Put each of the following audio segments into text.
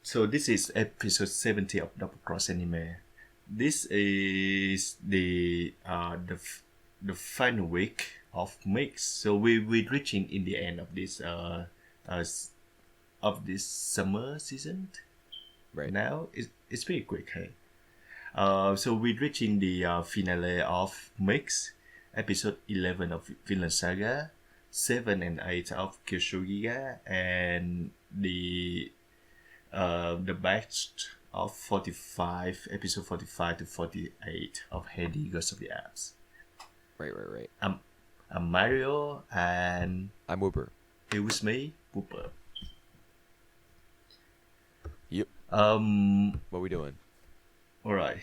So this is episode 70 of Double Cross Anime. This is the final week of mix. So we're reaching in the end of this uh s- of this summer season. Right. Now it's pretty quick, hey. So we're reaching the finale of mix, episode 11 of Vinland Saga, 7 and 8 of Kyoshogiga, and the batch of 45, episode 45 to 48 of Heidi Ghost of the Apps. Right. I'm Mario, and I'm Wooper. it was me, Whooper. Yep. Um, What we doing? alright.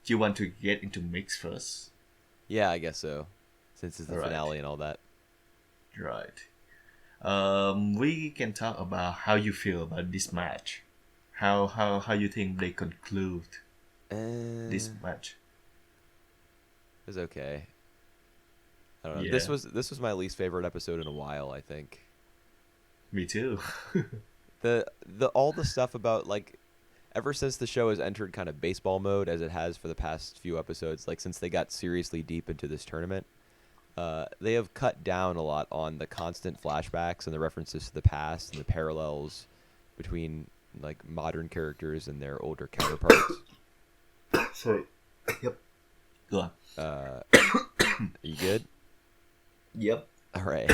Do you want to get into mix first? Yeah, I guess so. Since it's the Alright. finale and all that. Right. We can talk about how you feel about this match. How you think they conclude this It match? was okay. I don't know. Yeah. This was my least favorite episode in a while, I think. Me too. The all the stuff about like ever since the show has entered kind of baseball mode as it has for the past few episodes, like since they got seriously deep into this tournament, they have cut down a lot on the constant flashbacks and the references to the past and the parallels between like modern characters and their older counterparts. Sorry. Yep. Go on. Are you good? Yep. All right.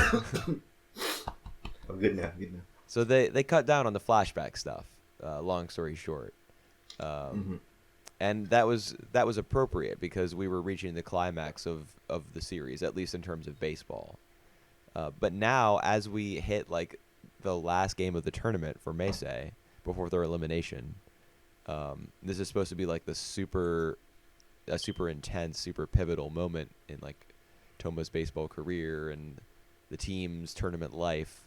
I'm good now. Good now. So they cut down on the flashback stuff. Long story short, and that was appropriate because we were reaching the climax of the series, at least in terms of baseball. But now, as we hit like the last game of the tournament for Meisei before their elimination, this is supposed to be like a super intense, super pivotal moment in like Toma's baseball career and the team's tournament life.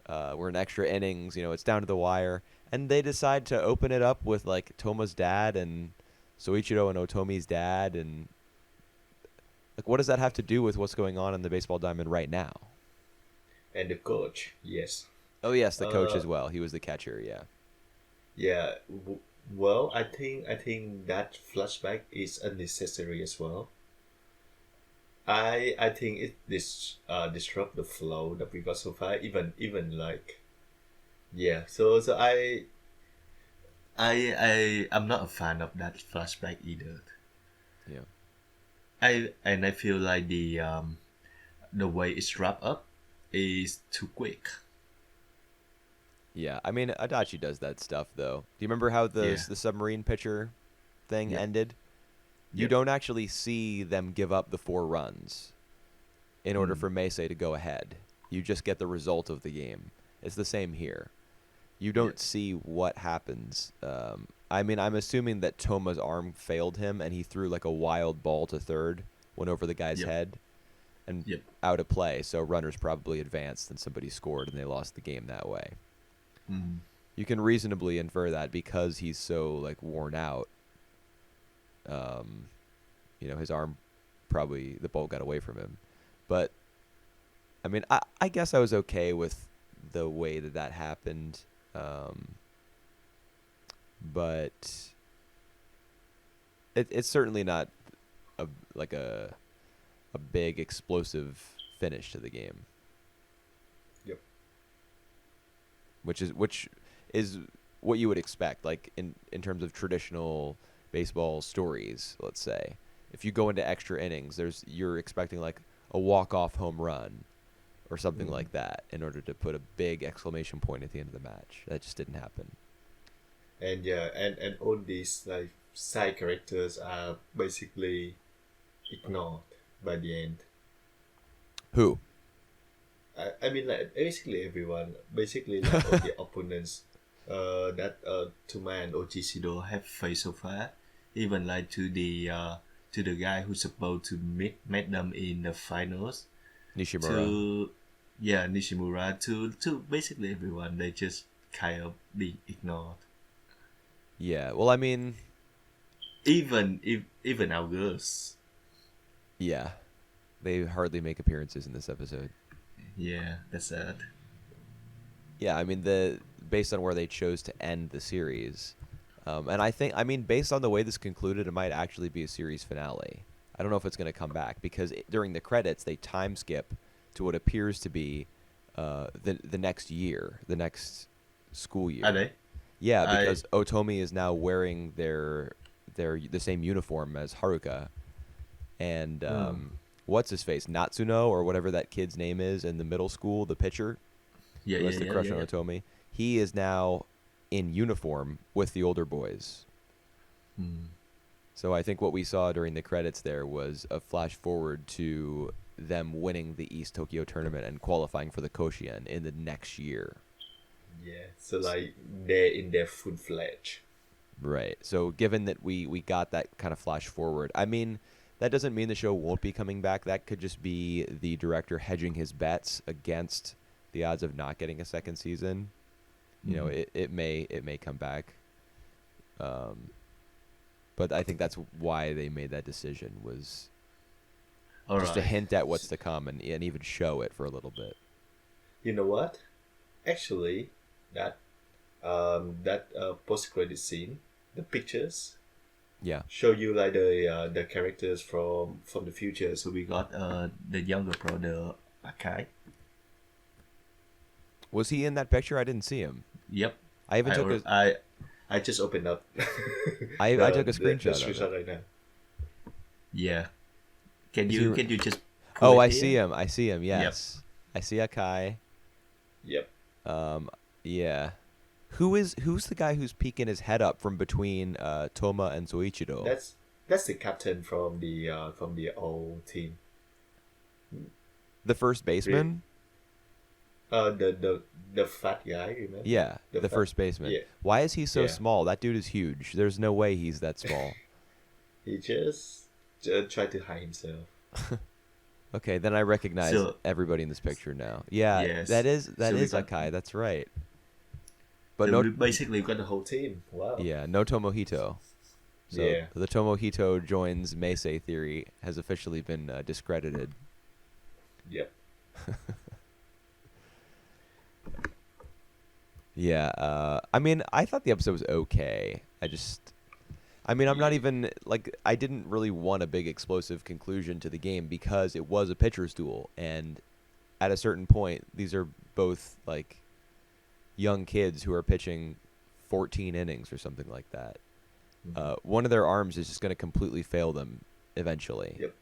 We're in extra innings, it's down to the wire, and they decide to open it up with like Toma's dad and Soichiro and Otomi's dad, and like what does that have to do with what's going on in the baseball diamond right now? And the coach, yes. Oh yes, the coach Uh, as well. He was the catcher, yeah. Yeah. Well, I think that flashback is unnecessary as well. I think it disrupt the flow that we got so far. Even like, yeah. So I'm not a fan of that flashback either. Yeah. I feel like the way it's wrapped up is too quick. Yeah, I mean Adachi does that stuff though. Do you remember how the Yeah. the submarine pitcher thing Yep. ended? You Yep. don't actually see them give up the 4 runs in order Mm. for Meisei to go ahead. You just get the result of the game. It's the same here. You don't Yep. see what happens. I mean, I'm assuming that Toma's arm failed him and he threw like a wild ball to third, went over the guy's Yep. head, and Yep. out of play. So runners probably advanced and somebody scored and they lost the game that way. Mm. You can reasonably infer that because he's so like worn out. Um, his arm probably the ball got away from him. But I mean, I guess I was okay with the way that happened. But it's certainly not a like a big explosive finish to the game, Yep. which is what you would expect, like in terms of traditional baseball stories. Let's say if you go into extra innings, you're expecting like a walk-off home run or something Mhm. like that in order to put a big exclamation point at the end of the match. That just didn't happen. And yeah, and all these like side characters are basically ignored by the end. Who? I mean, like basically everyone, basically like all the opponents, that Tuma and Ochishido have faced so far, even like to the guy who's supposed to meet them in the finals, Nishimura. to yeah, Nishimura, to basically everyone, they just kind of be ignored. Yeah. Well, I mean, Even our girls. yeah. They hardly make appearances in this episode. Yeah, that's sad. Yeah, I mean based on where they chose to end the series. And I mean, based on the way this concluded, it might actually be a series finale. I don't know if it's going to come back because during the credits they time skip to what appears to be the next year, the next school year. Are they? Yeah, I because Otomi is now wearing the same uniform as Haruka, and what's his face, Natsuno or whatever that kid's name is in the middle school, the pitcher yeah who yeah has the yeah crush yeah, on yeah. Otomi. He is now in uniform with the older boys. Hmm. So I think what we saw during the credits there was a flash forward to them winning the East Tokyo tournament and qualifying for the Koshien in the next year. Yeah. So like they're in their full fledged. Right. So given that we got that kind of flash forward, I mean, that doesn't mean the show won't be coming back. That could just be the director hedging his bets against the odds of not getting a second season. You know, Mhm. it may come back. But I think that's why they made that decision, was All just to right. hint at what's to come and even show it for a little bit. You know what? Actually, that post credit scene, the pictures Yeah. show you like the characters from the future. So we got the younger brother Akai. Was he in that picture? I didn't see him. Yep. I even I took or- a I just opened up. I took a the screenshot of screenshot it. right now. Yeah. Can Is you he- can you just Oh, pull it I here? see him. I see him. Yes. I see Akai. Yep. Yeah. Who's the guy who's peeking his head up from between Toma and Soichiro? That's the captain from the old team. The first baseman? The fat guy, remember? Yeah, The the fa- first baseman. yeah. Why is he so Yeah. small? That dude is huge. There's no way he's that small. He just tried to hide himself. Okay, then I recognize So- everybody in this picture now. Yeah, Yes. that is So we got- Akai. That's right. But So no, we basically got the whole team. Wow. yeah, no Tomohito. So Yeah. the Tomohito joins Meisei theory has officially been discredited. Yep. Yeah, I mean, I thought the episode was okay. I'm not even, like, I didn't really want a big explosive conclusion to the game because it was a pitcher's duel. And at a certain point, these are both, like, young kids who are pitching 14 innings or something like that. One of their arms is just going to completely fail them eventually. Yep.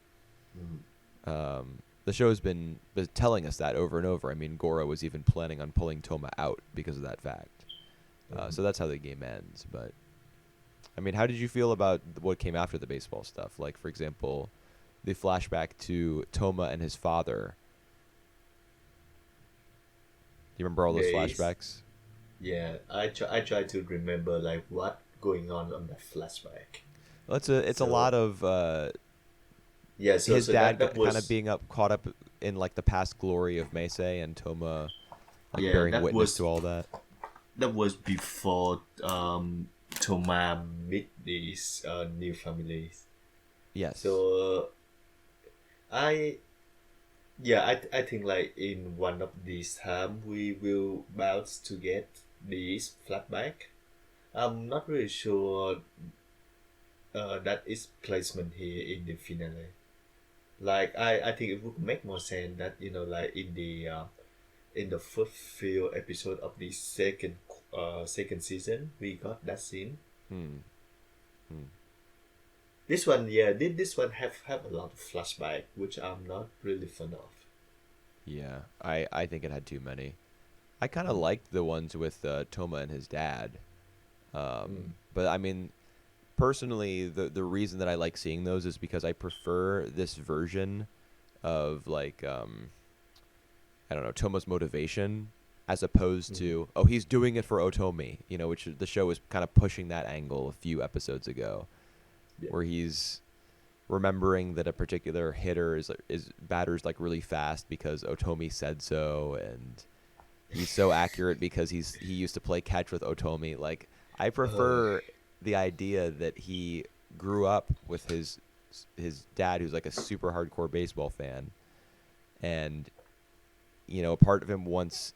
Mhm. The show's been telling us that over and over. I mean, Goro was even planning on pulling Toma out because of that fact. So that's how the game ends. But, I mean, how did you feel about what came after the baseball stuff? Like, for example, the flashback to Toma and his father. Do you remember all those Yes. flashbacks? Yeah, I try to remember like what going on that flashback. Well, it's a So- lot of Yeah, so his so dad that was kind of being caught up in like the past glory of Meisei, and Toma like Yeah, bearing that witness was- to all that. that was before Toma meet these new families. Yes. So I think like in one of these time we will bounce to get this flashback. I'm not really sure that is placement here in the finale. Like I think it would make more sense that like in the first few episode of the second season we got that scene. Hmm. This one, yeah, this one have a lot of flashback, which I'm not really fan of. Yeah, I think it had too many. I kind of liked the ones with Toma and his dad. But I mean, personally, the reason that I like seeing those is because I prefer this version of like I don't know, Toma's motivation as opposed to he's doing it for Otomi, which the show was kind of pushing that angle a few episodes ago, Yeah. where he's remembering that a particular hitter is batters like really fast because Otomi said so, and he's so accurate because he used to play catch with Otomi. Like, I prefer the idea that he grew up with his dad, who's like a super hardcore baseball fan, and a part of him wants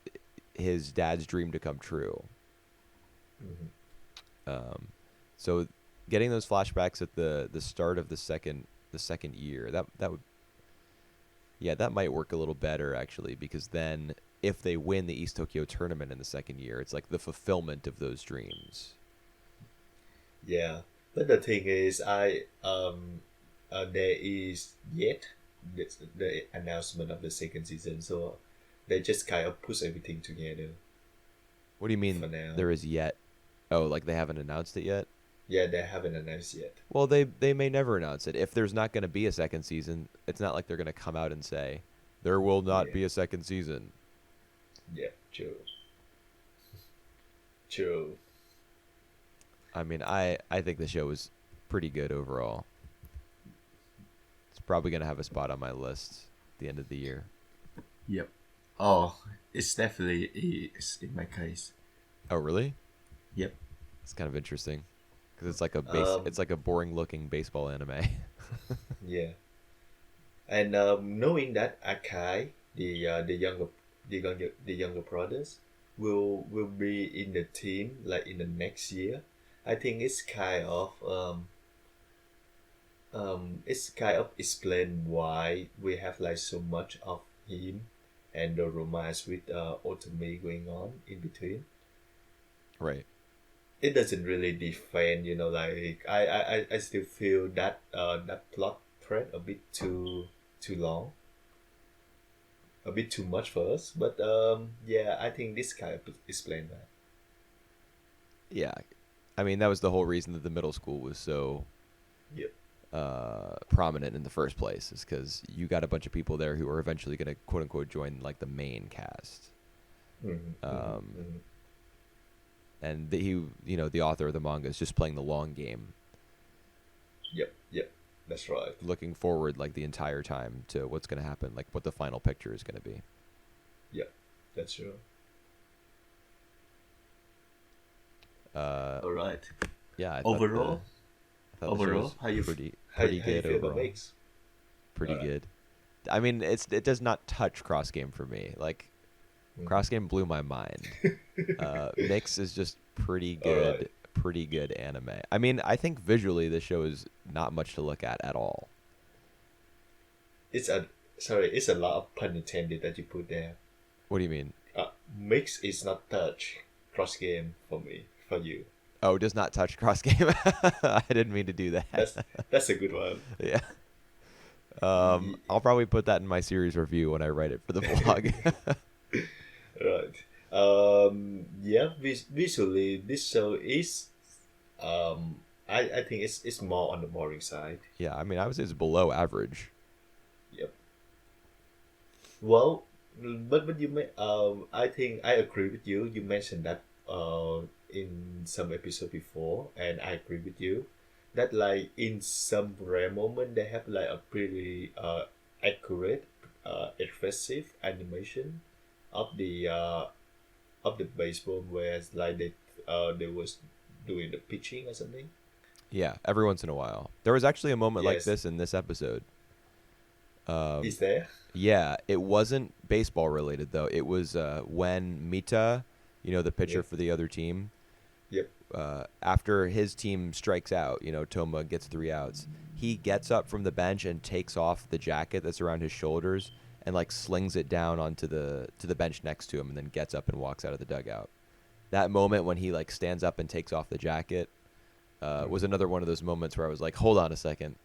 his dad's dream to come true. Mhm. Um, so getting those flashbacks at the start of the second year, that would, yeah, that might work a little better actually, because then if they win the East Tokyo tournament in the second year, it's like the fulfillment of those dreams. Yeah, but the thing is, there is yet the announcement of the second season, so they just kind of push everything together What do you for mean now. there is yet? Oh, like they haven't announced it yet? Yeah, they haven't announced yet. Well, they may never announce it. If there's not going to be a second season, it's not like they're going to come out and say there will not Yeah, be a second season. yeah, true, true. I mean, I think the show was pretty good overall. It's probably going to have a spot on my list at the end of the year. Yep. Oh, it's definitely is in my case. Oh, really? Yep. It's kind of interesting because Um. it's like a boring looking baseball anime. Yeah. And knowing that Akai, the younger brothers, will be in the team like in the next year, I think it's kind of explain why we have like so much of him and the romance with Otome going on in between. Right. It doesn't really defend, like I still feel that that plot thread a bit too long, a bit too much for us. But yeah, I think this kind of explain that. Yeah. I mean, that was the whole reason that the middle school was so Yep. prominent in the first place, is because you got a bunch of people there who are eventually going to quote unquote join like the main cast. Hmm. Hmm. Um, Hmm. and the author of the manga is just playing the long game, Yep. Yep. That's right. looking forward like the entire time to what's going to happen, like what the final picture is going to be. Yep. That's true. Uh, All right. yeah, Overall, I thought the show was how you pretty how you good feel about overall. Mix? Pretty All right. good. I mean, it does not touch Cross Game for me. Like Mhm. Cross Game blew my mind. Mix is just All right. pretty good anime. I mean, I think visually the show is not much to look at all. It's a sorry. It's a lot of pun intended that you put there. What do you mean? Mix is not touch. Cross game for me, for you. Oh, it does not touch Cross Game. I didn't mean to do that. That's that's a good one. Yeah. Y- I'll probably put that in my series review when I write it for the vlog. Right. Yeah. Visually, this show is. I think it's more on the boring side. Yeah, I mean, I would say it's below average. Yep. Well, but you may I think I agree with you. You mentioned that in some episode before, and I agree with you that like in some rare moment they have like a pretty accurate expressive animation of the baseball, whereas like they was doing the pitching or something. Yeah, every once in a while. There was actually a moment like Yes, this in this episode. Um, is there? yeah, it wasn't baseball related though. It was when Mita, the pitcher Yep. for the other team, Yep. after his team strikes out, Toma gets 3 outs. He gets up from the bench and takes off the jacket that's around his shoulders and like slings it down onto the bench next to him, and then gets up and walks out of the dugout. That moment when he like stands up and takes off the jacket was another one of those moments where I was like, hold on a second,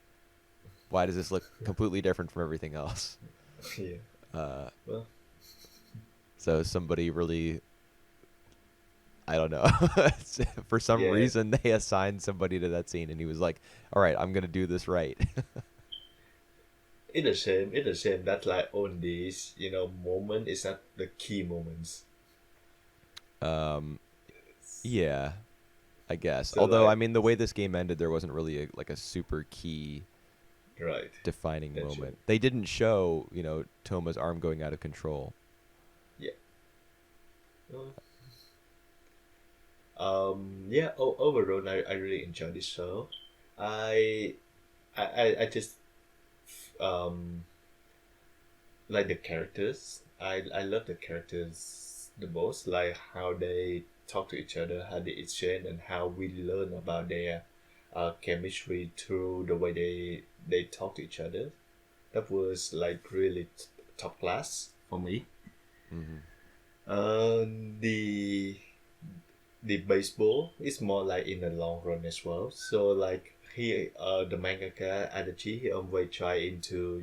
why does this look completely different from everything else? Yeah. Uh, Well. so somebody really, I don't know, for some Yeah. reason they assigned somebody to that scene, and he was like, all right, I'm gonna do this right. It's a shame that like on this, moment is not the key moments. um, yeah, I guess. So Although I like, mean, the way this game ended, there wasn't really like a super key right, defining that's true. moment. They didn't show, Toma's arm going out of control. Yeah. Yeah. Overall, I really enjoy this show. I I just um like the characters. I love the characters the most. Like how they talk to each other, how they exchange, and how we learn about their chemistry through the way they talk to each other. That was like really top class for me. Hmm. Uh, the the baseball is more like in the long run as well. So like the mangaka Adachi, he always try into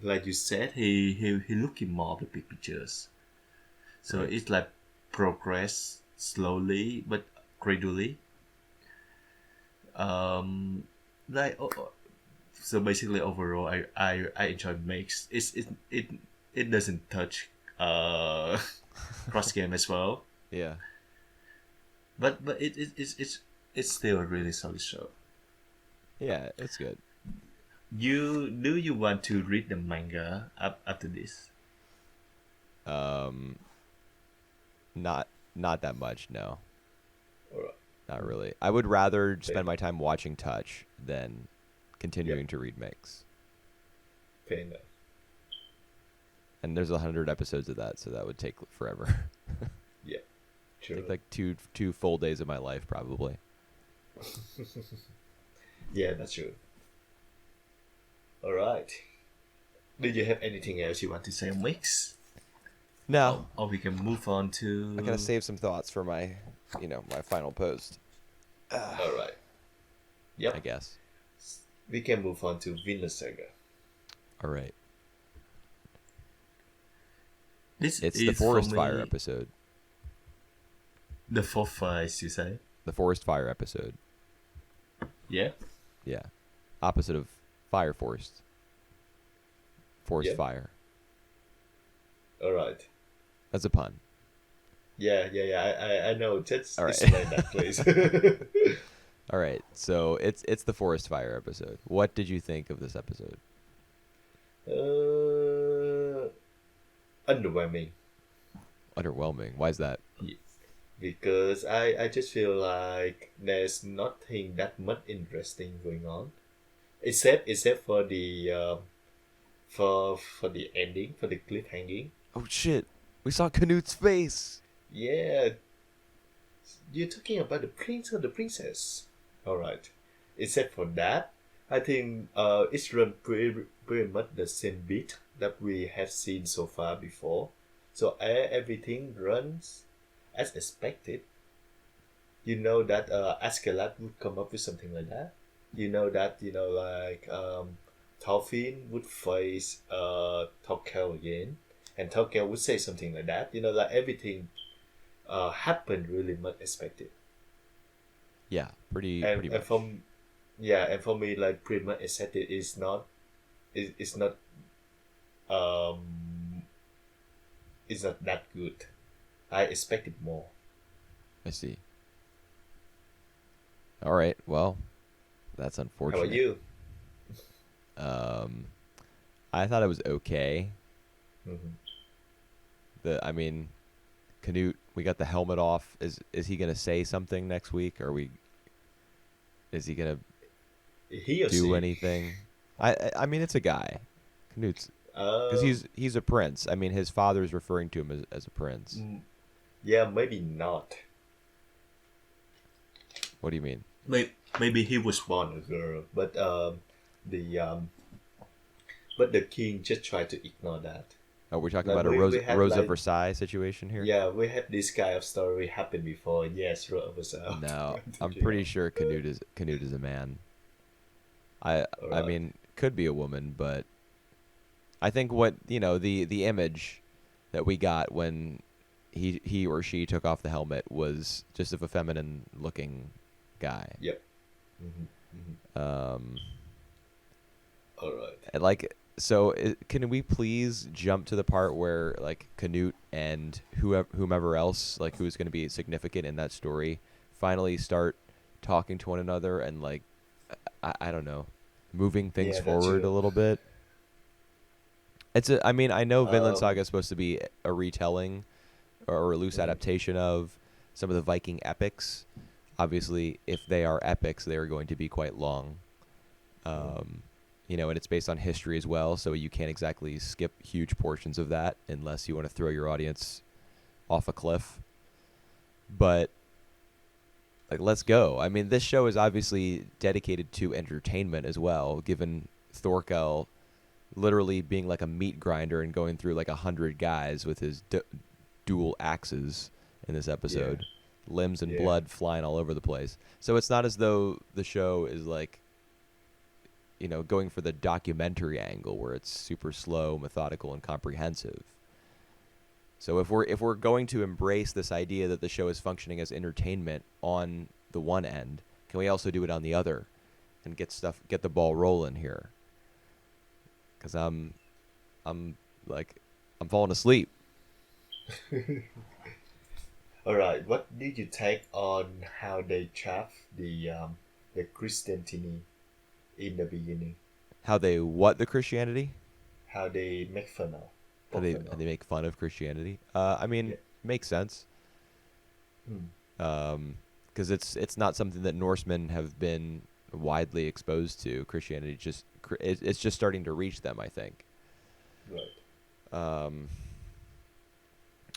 like you said, he looking more of the big pictures. So Right. it's like progress slowly but gradually. Um, like so basically overall, I enjoy mix. It doesn't touch uh cross game as well, Yeah. but it's still a really solid show. Yeah, it's good. You want to read the manga up after this? Um, not not that much. No, Alright, not really. I would rather fair, spend my time watching Touch than yep, continuing to read Mix. fair enough. And there's 100 episodes of that, so that would take forever. Yeah, Take true. like two full days of my life probably. Yeah, that's true. All right. Do you have anything else you want to say on mix? No, Or we can move on to. I gotta save some thoughts for my, my final post. All right. I Yep. guess. We can move on to Vinland Saga. All right. This It's is the forest for fire me episode. the fourth phase. You say? The forest fire episode. Yeah. Yeah. Opposite of fire forest. Forest Yeah. fire. All right. That's a pun. Yeah. I know. Just All right. explain that, please. All right. So it's the forest fire episode. What did you think of this episode? Underwhelming. Underwhelming. Why is that? Because I just feel like there's nothing that much interesting going on, except for the for the ending, for the cliffhanging. Oh shit. We saw Canute's face. Yeah, you're talking about the prince or the princess. All right. Except for that, I think it's run pretty much the same beat that we have seen so far before. So everything runs as expected. You know that Askeladd would come up with something like that. You know that like Thorfinn would face Thorkel again, and Thorkel would say something like that. Like everything happened really much expected. Yeah, pretty And pretty and much. from yeah, and for me like pretty much expected is not is not um is not that good. I expected more. I see. All right. Well, that's How unfortunate. about you? Um, I thought it was okay. Hmm. I mean, Canute, we got the helmet off. Is he gonna say something next week? Is he gonna He or do she? anything? I mean, it's a guy, Canute's, because Um, he's a prince. I mean, his father's referring to him as a prince. mm, yeah, maybe not. What do you mean? Maybe he was born a girl, the but the king just tried to ignore that. Oh, we're talking Like about a we had Rose of like Versailles situation here. yeah, we had this kind of story happen before. Yes, Rose was out. No, I'm pretty sure Canute is a man. I Alright. mean, could be a woman, but I think what the image that we got when he or she took off the helmet was just of a feminine looking guy. Yep. Hmm. Hmm. Um, All right. and like so, can we please jump to the part where like Canute and whomever else like who's going to be significant in that story finally start talking to one another and like I don't know, moving things Yeah, that's forward a true. little bit. I mean, I know Vinland Um. Saga is supposed to be a retelling or a loose Mhm. adaptation of some of the Viking epics. Obviously, if they are epics, they are going to be quite long. Um, and it's based on history as well, so you can't exactly skip huge portions of that unless you want to throw your audience off a cliff. But like, let's go. I mean, this show is obviously dedicated to entertainment as well, given Thorkel literally being like a meat grinder and going through like 100 guys with his dual axes in this episode, limbs and Yeah. blood flying all over the place. So it's not as though the show is like, going for the documentary angle where it's super slow, methodical, and comprehensive. So if we're going to embrace this idea that the show is functioning as entertainment on the one end, can we also do it on the other, and get the ball rolling here? Because I'm falling asleep. All right. What did you take on how they chaff the Christianity in the beginning? How they what the Christianity? How they make fun of? How they Fun how of. they make fun of Christianity? I mean, Yeah. makes sense. Hmm. Because it's not something that Norsemen have been widely exposed to. Christianity it's just starting to reach them, I think. Right.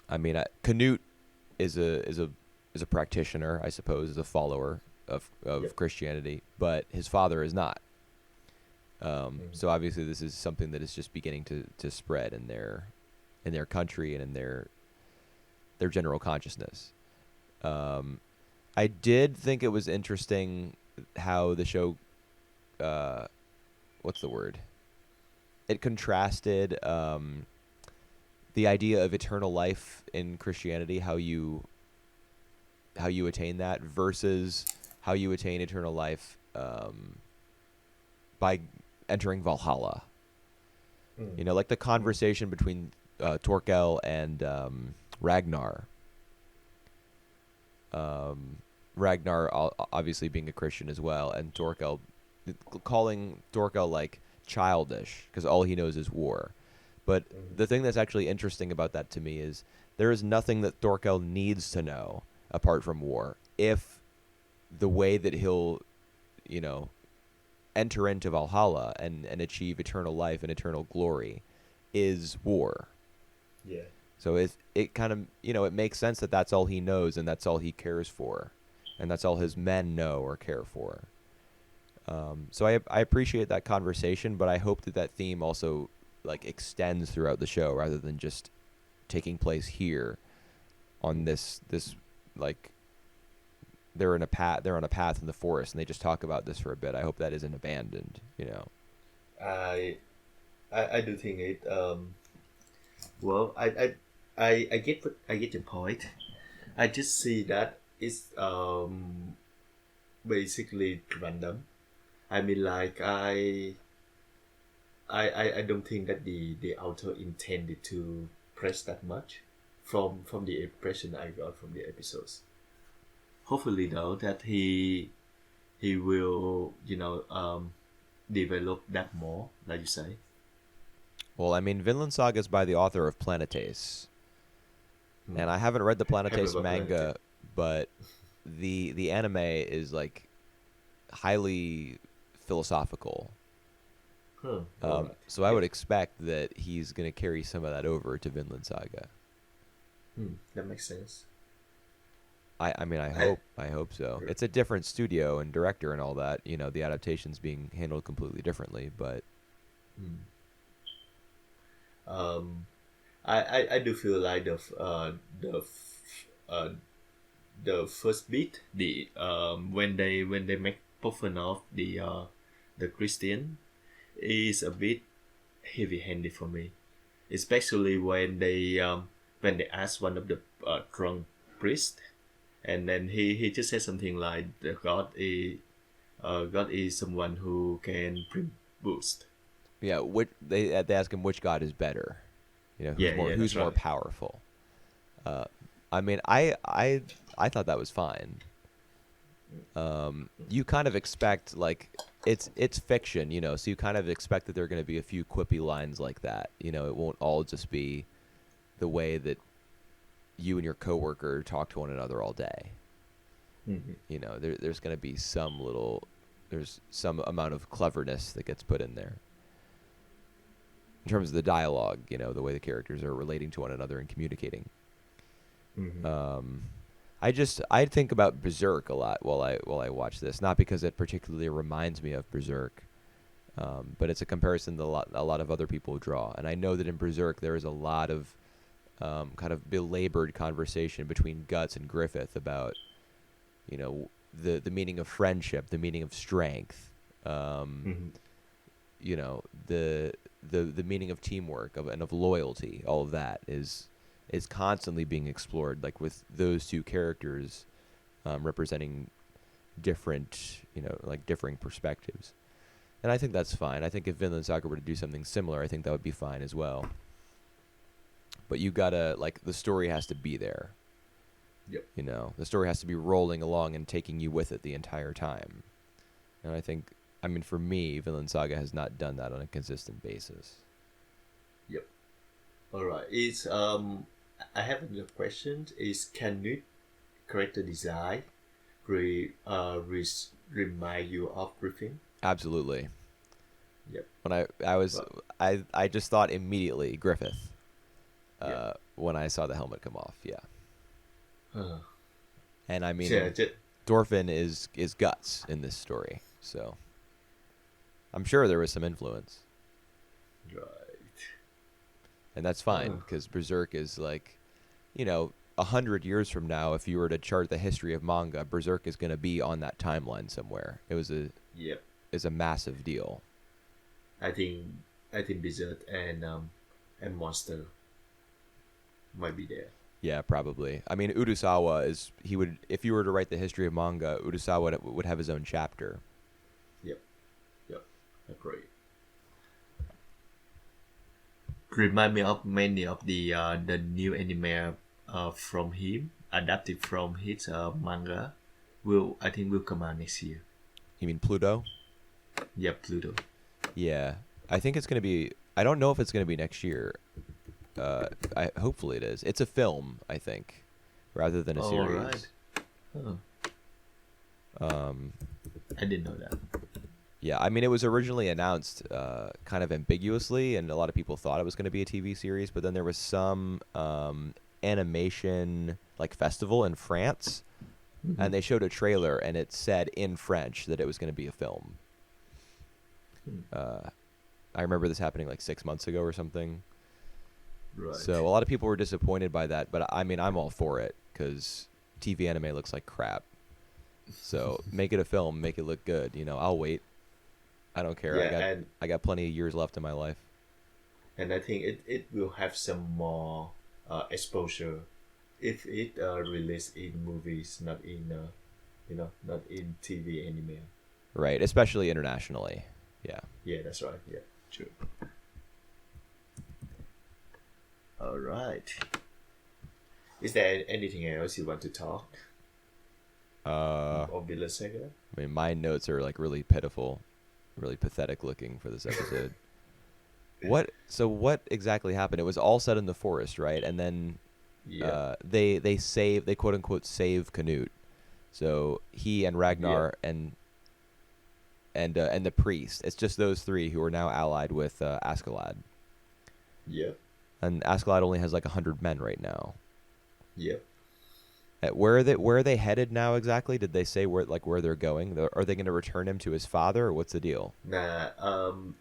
I mean, Canute is a practitioner, I suppose, is a follower of Yep. Christianity, but his father is not. Mhm. So obviously, this is something that is just beginning to spread in their country and in their general consciousness. I did think it was interesting how the show, what's the word? It contrasted the idea of eternal life in Christianity, how you attain that, versus how you attain eternal life by entering Valhalla. Mm. Like the conversation between Torkel and Ragnar. Ragnar obviously being a Christian as well, and Torkel calling Torkel like childish because all he knows is war. But Mhm. the thing that's actually interesting about that to me is there is nothing that Thorkel needs to know apart from war. If the way that he'll, enter into Valhalla and achieve eternal life and eternal glory is war. Yeah. So it kind of, it makes sense that that's all he knows and that's all he cares for. And that's all his men know or care for. So I appreciate that conversation, but I hope that theme also like extends throughout the show rather than just taking place here on this like they're on a path in the forest and they just talk about this for a bit. I hope that isn't abandoned. I I do think it. Well, I get your point. I just see that it's basically random. I mean, like I don't think that the author intended to press that much from the impression I got from the episodes. Hopefully, though, that he will develop that more, like you say. Well, I mean, Vinland Saga is by the author of Planetes, Hmm. and I haven't read the Have Planetes about manga, but the anime is like highly philosophical. Huh. Alright. So I would expect that he's going to carry some of that over to Vinland Saga. That makes sense. I mean, I- I hope so. Yeah. It's a different studio and director and all that. The adaptation's being handled completely differently, but Hmm. Um, I do feel like the first bit when they make fun of the Christian is a bit heavy handed for me, especially when they ask one of the drunk priest, and then he just said something like the God is someone who can bring boost. yeah, they ask him which god is better. Yeah, Who's that's more right. powerful. I mean, I thought that was fine. You kind of expect like it's fiction, so you kind of expect that there are going to be a few quippy lines like that. It won't all just be the way that you and your coworker talk to one another all day. Mhm. There's going to be there's some amount of cleverness that gets put in there in terms of the dialogue, the way the characters are relating to one another and communicating. Mm-hmm. I think about Berserk a lot while I watch this, not because it particularly reminds me of Berserk, but it's a comparison that a lot of other people draw, and I know that in Berserk there is a lot of kind of belabored conversation between Guts and Griffith about, you know, the meaning of friendship, the meaning of strength, Mm-hmm. you know, the meaning of teamwork and of loyalty. All of that is constantly being explored, like with those two characters representing different, you know, like differing perspectives. And I think that's fine. I think if Vinland Saga were to do something similar, I think that would be fine as well. But you gotta, like, the story has to be there. Yep. You know, the story has to be rolling along and taking you with it the entire time. And I think, I mean, for me, Vinland Saga has not done that on a consistent basis. Yep. All right. Is I have another question. Is Canute character design remind you of Griffin? Absolutely. Yep. When I was, But I just thought immediately Griffith yeah. when I saw the helmet come off. Yeah. Uh, And I mean, yeah. Just, Thorfinn is Guts in this story. So I'm sure there was some influence. right. And that's fine because Berserk is like, you know, 100 years from now, if you were to chart the history of manga, Berserk is going to be on that timeline somewhere. Yep. It's a massive deal. I think Blizzard and Monster might be there. Yeah, probably. I mean, Urasawa he would, if you were to write the history of manga, Urasawa would have his own chapter. Yep. Yep. Agree. Remind me of many of the new anime from him, adapted from his manga. I think will come out next year. You mean Pluto? Yeah, Pluto. Yeah. I think it's going to be, I don't know if it's going to be next year. Hopefully it is. It's a film, I think, rather than a All series. right. I didn't know that. Yeah, I mean, it was originally announced kind of ambiguously, and a lot of people thought it was going to be a TV series, but then there was some animation like festival in France, and they showed a trailer, and it said in French that it was going to be a film. I remember this happening like 6 months ago or something. Right. So a lot of people were disappointed by that, but I mean, I'm all for it because TV anime looks like crap. So make it a film, make it look good. You know, I'll wait. I don't care. Yeah, I got plenty of years left in my life. and I think it will have some more exposure if it released in movies, not in not in TV anime. Right, especially internationally. Yeah. Yeah, that's right. Yeah, true. All right. Is there anything else you want to talk? Or Vinland Saga? I mean, my notes are like really pitiful, really pathetic looking for this episode. So what exactly happened? It was all set in the forest, right? And then Yeah. they quote unquote save Canute. So he and Ragnar and the priest. It's just those three who are now allied with Askeladd. Yeah. And Askeladd only has like 100 men right now. Yeah. Where are they headed now exactly? Did they say where they're going? Are they going to return him to his father, or what's the deal? Nah,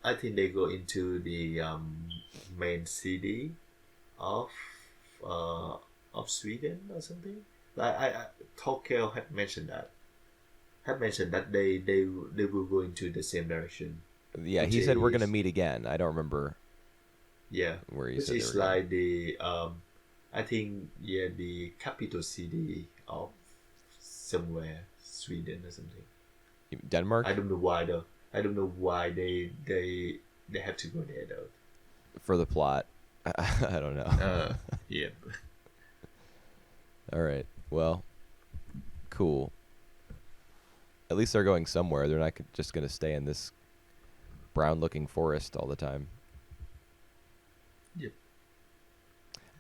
I think they go into the main city of Sweden or something. Like Tokyo had mentioned that. They will go into the same direction. Yeah, he said we're going to meet again. I don't remember. Yeah, where he which said is they were like the I think the capital city of somewhere Sweden or something. Denmark? I don't know why though. I don't know why they have to go there though. For the plot. I don't know. Yeah. All right. Well, cool. At least they're going somewhere. They're not just going to stay in this brown-looking forest all the time. Yep.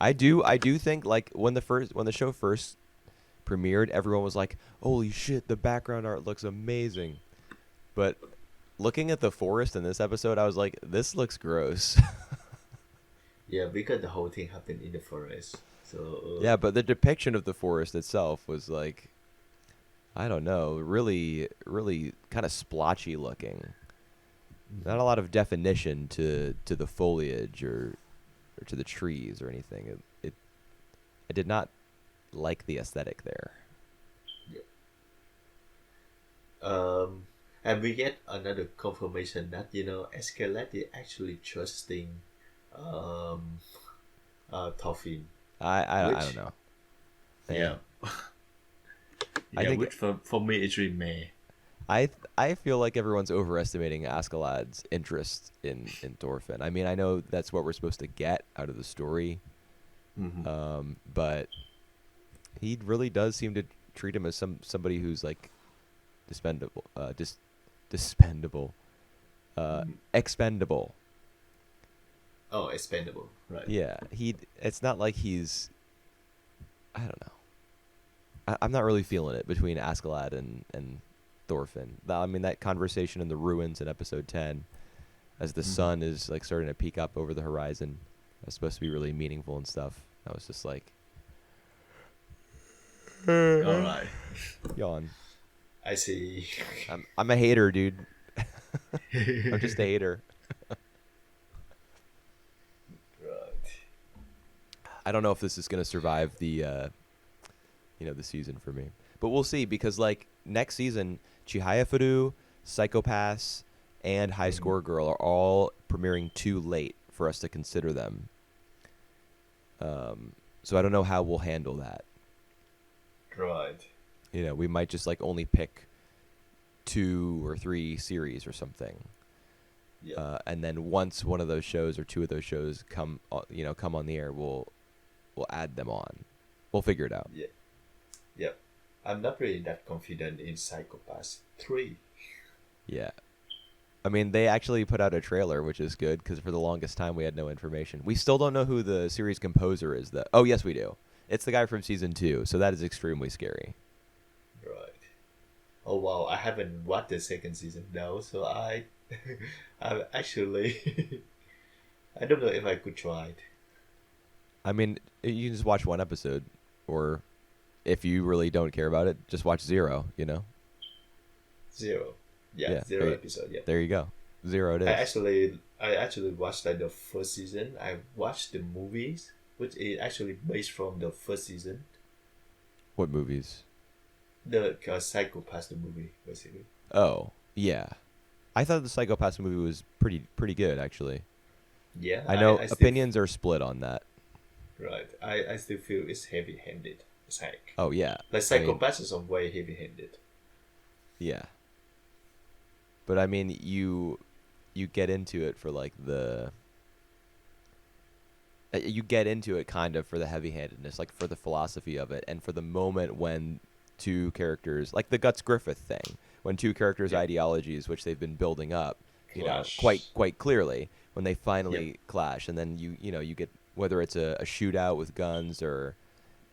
I do think like when the show first premiered, everyone was like, "Holy shit, the background art looks amazing." But looking at the forest in this episode, I was like, "This looks gross." Yeah, because the whole thing happened in the forest. So Yeah, but the depiction of the forest itself was like, I don't know, really, really kind of splotchy looking. Not a lot of definition to the foliage or to the trees or anything. I did not like the aesthetic there. um, and we get another confirmation that Escalade is actually trusting um Thorfinn, I don't which know. yeah. I Yeah, think which for me it's really meh. I feel like everyone's overestimating Askeladd's interest in Thorfinn. I mean, I know that's what we're supposed to get out of the story, Hmm. but he really does seem to treat him as somebody who's like dispendable, dispendable, expendable. Oh, expendable, right? Yeah, it's not like he's. I don't know. I'm not really feeling it between Askeladd and Thorfinn. I mean, that conversation in the ruins in episode 10, as the sun is like starting to peek up over the horizon, that's supposed to be really meaningful and stuff. I was just like, All right, yawn. I see. I'm a hater, dude. I'm just a hater. Right. I don't know if this is gonna survive the season for me, but we'll see because like next season, Chihaya Psychopaths, and High Score Girl are all premiering too late for us to consider them. So I don't know how we'll handle that. Right. We might just like only pick 2 or 3 series or something. Yeah. And then once one of those shows or 2 of those shows come on the air, we'll add them on. We'll figure it out. Yeah. Yep. I'm not really that confident in Psychopaths 3. Yeah. I mean, they actually put out a trailer, which is good because for the longest time we had no information. We still don't know who the series composer is. Oh, yes, we do. It's the guy from season 2, so that is extremely scary. Right. Oh wow, I haven't watched the second season now, so I actually I don't know if I could try it. I mean, you can just watch one episode, or if you really don't care about it, just watch 0. Zero. Yeah, Yeah, zero episode. Yeah. There you go. 0 it is. I actually watched like the first season. I watched the movies, which is actually based from the first season. What movies? The Psychopaths, the movie, basically. Oh, yeah. I thought the Psychopaths movie was pretty good, actually. Yeah, I know I still opinions are split on that. right. I still feel it's heavy-handed. It's like Oh, yeah. like I mean, Psychopaths is some way heavy-handed. yeah. But I mean, you get into it for like you get into it kind of for the heavy-handedness, like for the philosophy of it, and for the moment when 2 characters, like the Guts Griffith thing, when 2 characters' Yeah. ideologies, which they've been building up, Clash. quite clearly, when they finally clash, and then you get whether it's a shootout with guns or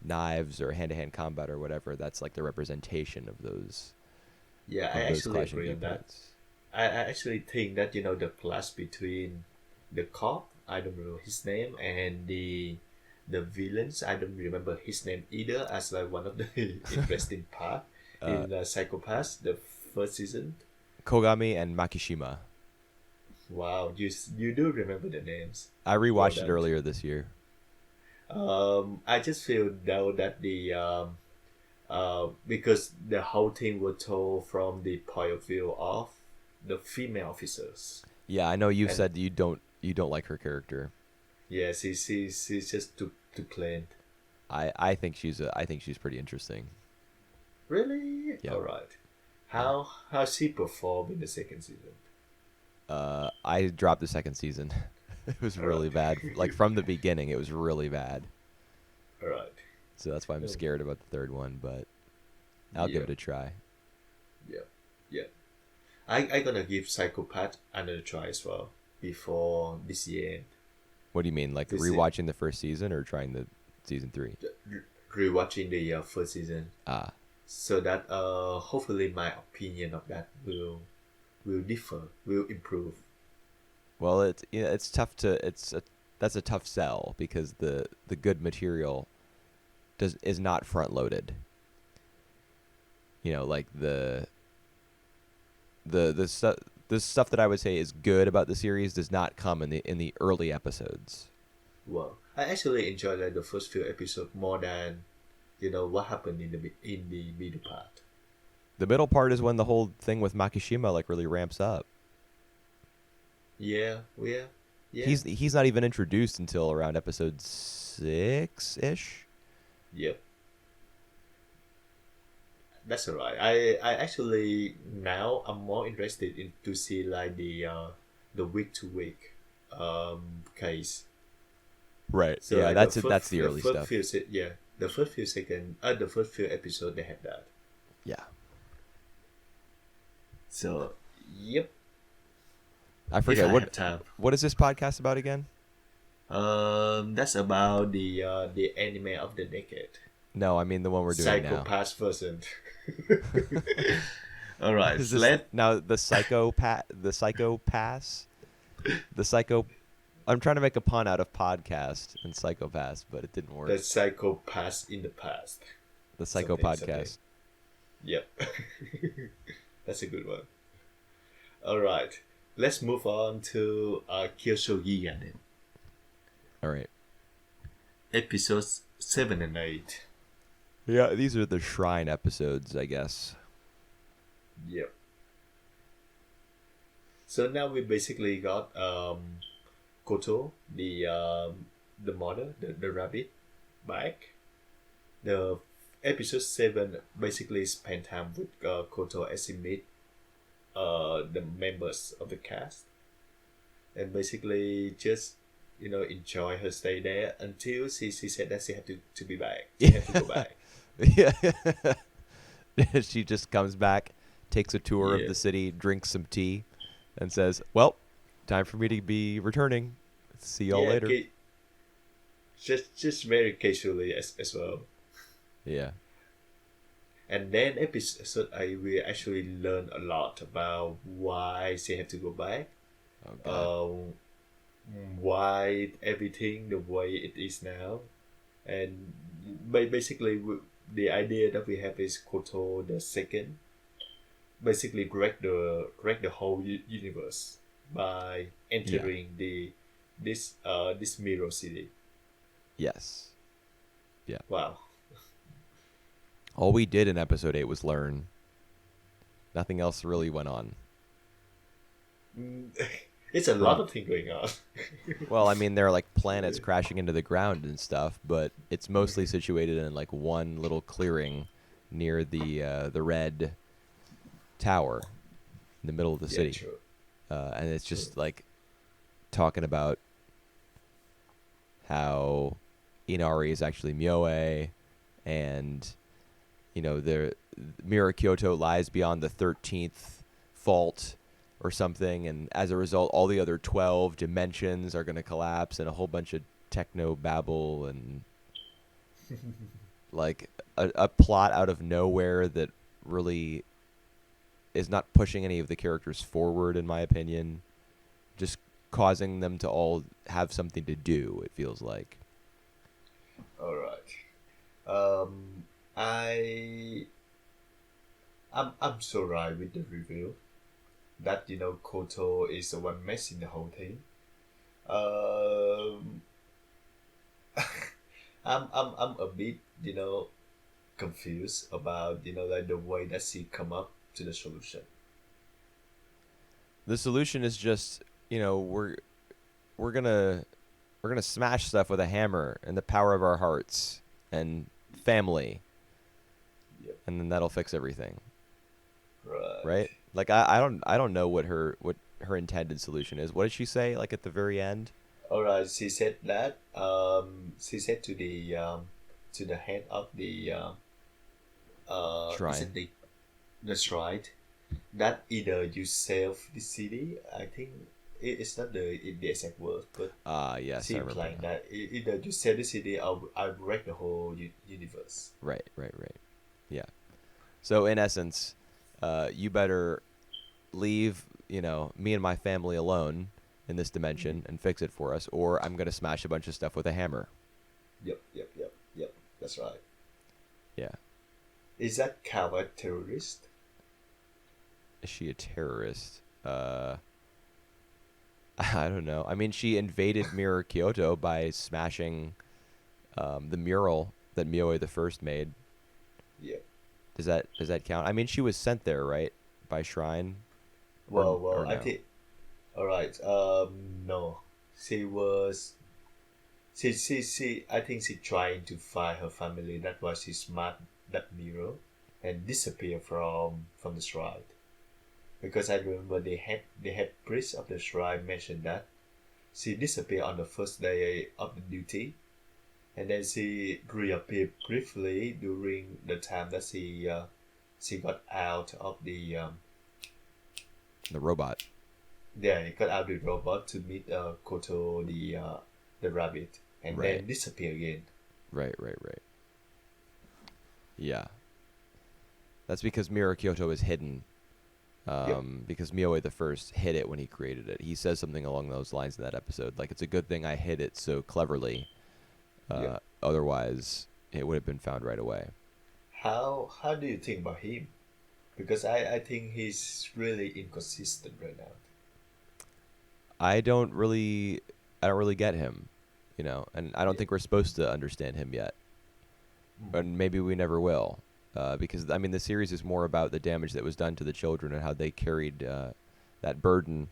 knives or hand-to-hand combat or whatever. That's like the representation of those Yeah, I those actually clashing agree on that. viewpoints. I actually think that the clash between the cop, I don't know his name, and the villains, I don't remember his name either, as like one of the interesting part in Psychopaths, the first season. Kogami and Makishima. Wow, you do remember the names. I rewatched Well it done. earlier this year. I just feel now that the because the whole thing was told from the point of view of the female officers. Yeah, I know you've And said you don't like her character. yeah, she's just too plain. I think she's pretty interesting. Really? Yeah. All right. How she performed in the second season? I dropped the second season. It was really bad. Like from the beginning, it was really bad. All right. So that's why I'm Yeah. scared about the third one, but I'll give Yeah. it a try. Yeah. Yeah. I gonna give Psychopath another try as well before this year end. What do you mean, like This is- rewatching the first season or trying the season 3? Rewatching the first season, Ah, so that hopefully my opinion of that will differ, will improve. well, it's tough to that's a tough sell because the good material is not front loaded. You know, like the stuff the stuff that I would say is good about the series does not come in the early episodes. Well, I actually enjoyed like the first few episodes more than what happened in the middle part. The middle part is when the whole thing with Makishima like really ramps up. Yeah, yeah, yeah. He's not even introduced until around episode 6-ish. Yep. That's alright. I actually now I'm more interested in to see like the week to week case. Right. So yeah, like that's the early first stuff. the first few the first few episodes they had that. Yeah. So yep. I If forget I what have time. what is this podcast about again? That's about the anime of the decade. No, I mean the one we're doing now. Psychopath version. All right, Is so this now the psychopath? The psychopaths? The psycho. I'm trying to make a pun out of podcast and psychopaths, but it didn't work. the psychopath in the past. The psycho something. podcast. Yep. That's a good one. All right. Let's move on to Kyoshogi then. All right. Episodes 7 and 8. Yeah, these are the shrine episodes, I guess. Yep. So now we basically got Koto, the mother, the rabbit, back. The episode 7 basically spend time with Koto as he meet the members of the cast, and basically just enjoy her stay there until she said that she had to be back. She had to go back. Yeah. She just comes back, takes a tour Yeah. of the city, drinks some tea, and says, "Well, time for me to be returning. See y'all later." Just very casually as well. Yeah. And then episode we actually learn a lot about why she had to go back. Oh, God. Why everything the way it is now, and basically the idea that we have is Koto the second basically wreck the whole universe by entering this mirror city. Yes. Wow. All we did in episode 8 was learn. Nothing else really went on. It's a lot of things going on. Well, I mean, there are like planets crashing into the ground and stuff, but it's mostly situated in like one little clearing near the red tower in the middle of the Yeah, city. true. And it's just like talking about how Inari is actually Myoe, and the Mirror Kyoto lies beyond the 13th fault or something, and as a result, all the other 12 dimensions are going to collapse, and a whole bunch of techno babble and like a plot out of nowhere that really is not pushing any of the characters forward, in my opinion. Just causing them to all have something to do, it feels like. All right. I'm so right with the review that Koto is the one messing the whole thing. I'm a bit confused about like the way that she come up to the solution. The solution is just, we're gonna smash stuff with a hammer and the power of our hearts and family. Yep. And then that'll fix everything. Right. Like I don't know what her intended solution is. What did she say like at the very end? All right. She said that she said to the head of the Shrine. is it the shrine, that either you save the city. I think it's not the exact word, but Yes, she I remember implied that. that either you save the city or I wreck the whole universe. Right. Yeah. So in essence, you better leave, me and my family alone in this dimension and fix it for us, or I'm gonna smash a bunch of stuff with a hammer. Yep. That's right. Yeah. Is that count a terrorist? Is she a terrorist? I don't know. I mean, she invaded Mirror Kyoto by smashing the mural that Mioe the First made. Yeah. Does that count? I mean, she was sent there, right, by Shrine, or I no? think. All right. No. She was. She. I think she trying to find her family. That's why she smacked that mirror, and disappear from the shrine. Because I remember they had priest of the shrine mentioned that she disappeared on the first day of the duty, and then she reappeared briefly during the time that she got out of the The robot. yeah, he got out of the robot to meet Koto the rabbit, and Right. then disappear again. Right. Right. Right. Yeah. That's because Mirror Kyoto is hidden. Yep. Because Mioe the First hid it when he created it. He says something along those lines in that episode. Like, it's a good thing I hid it so cleverly. Yep. Otherwise, it would have been found right away. How do you think about him? Because I think he's really inconsistent right now. I don't really, I don't really get him, and I don't Yeah. think we're supposed to understand him yet, Mhm. and maybe we never will, because I mean the series is more about the damage that was done to the children and how they carried that burden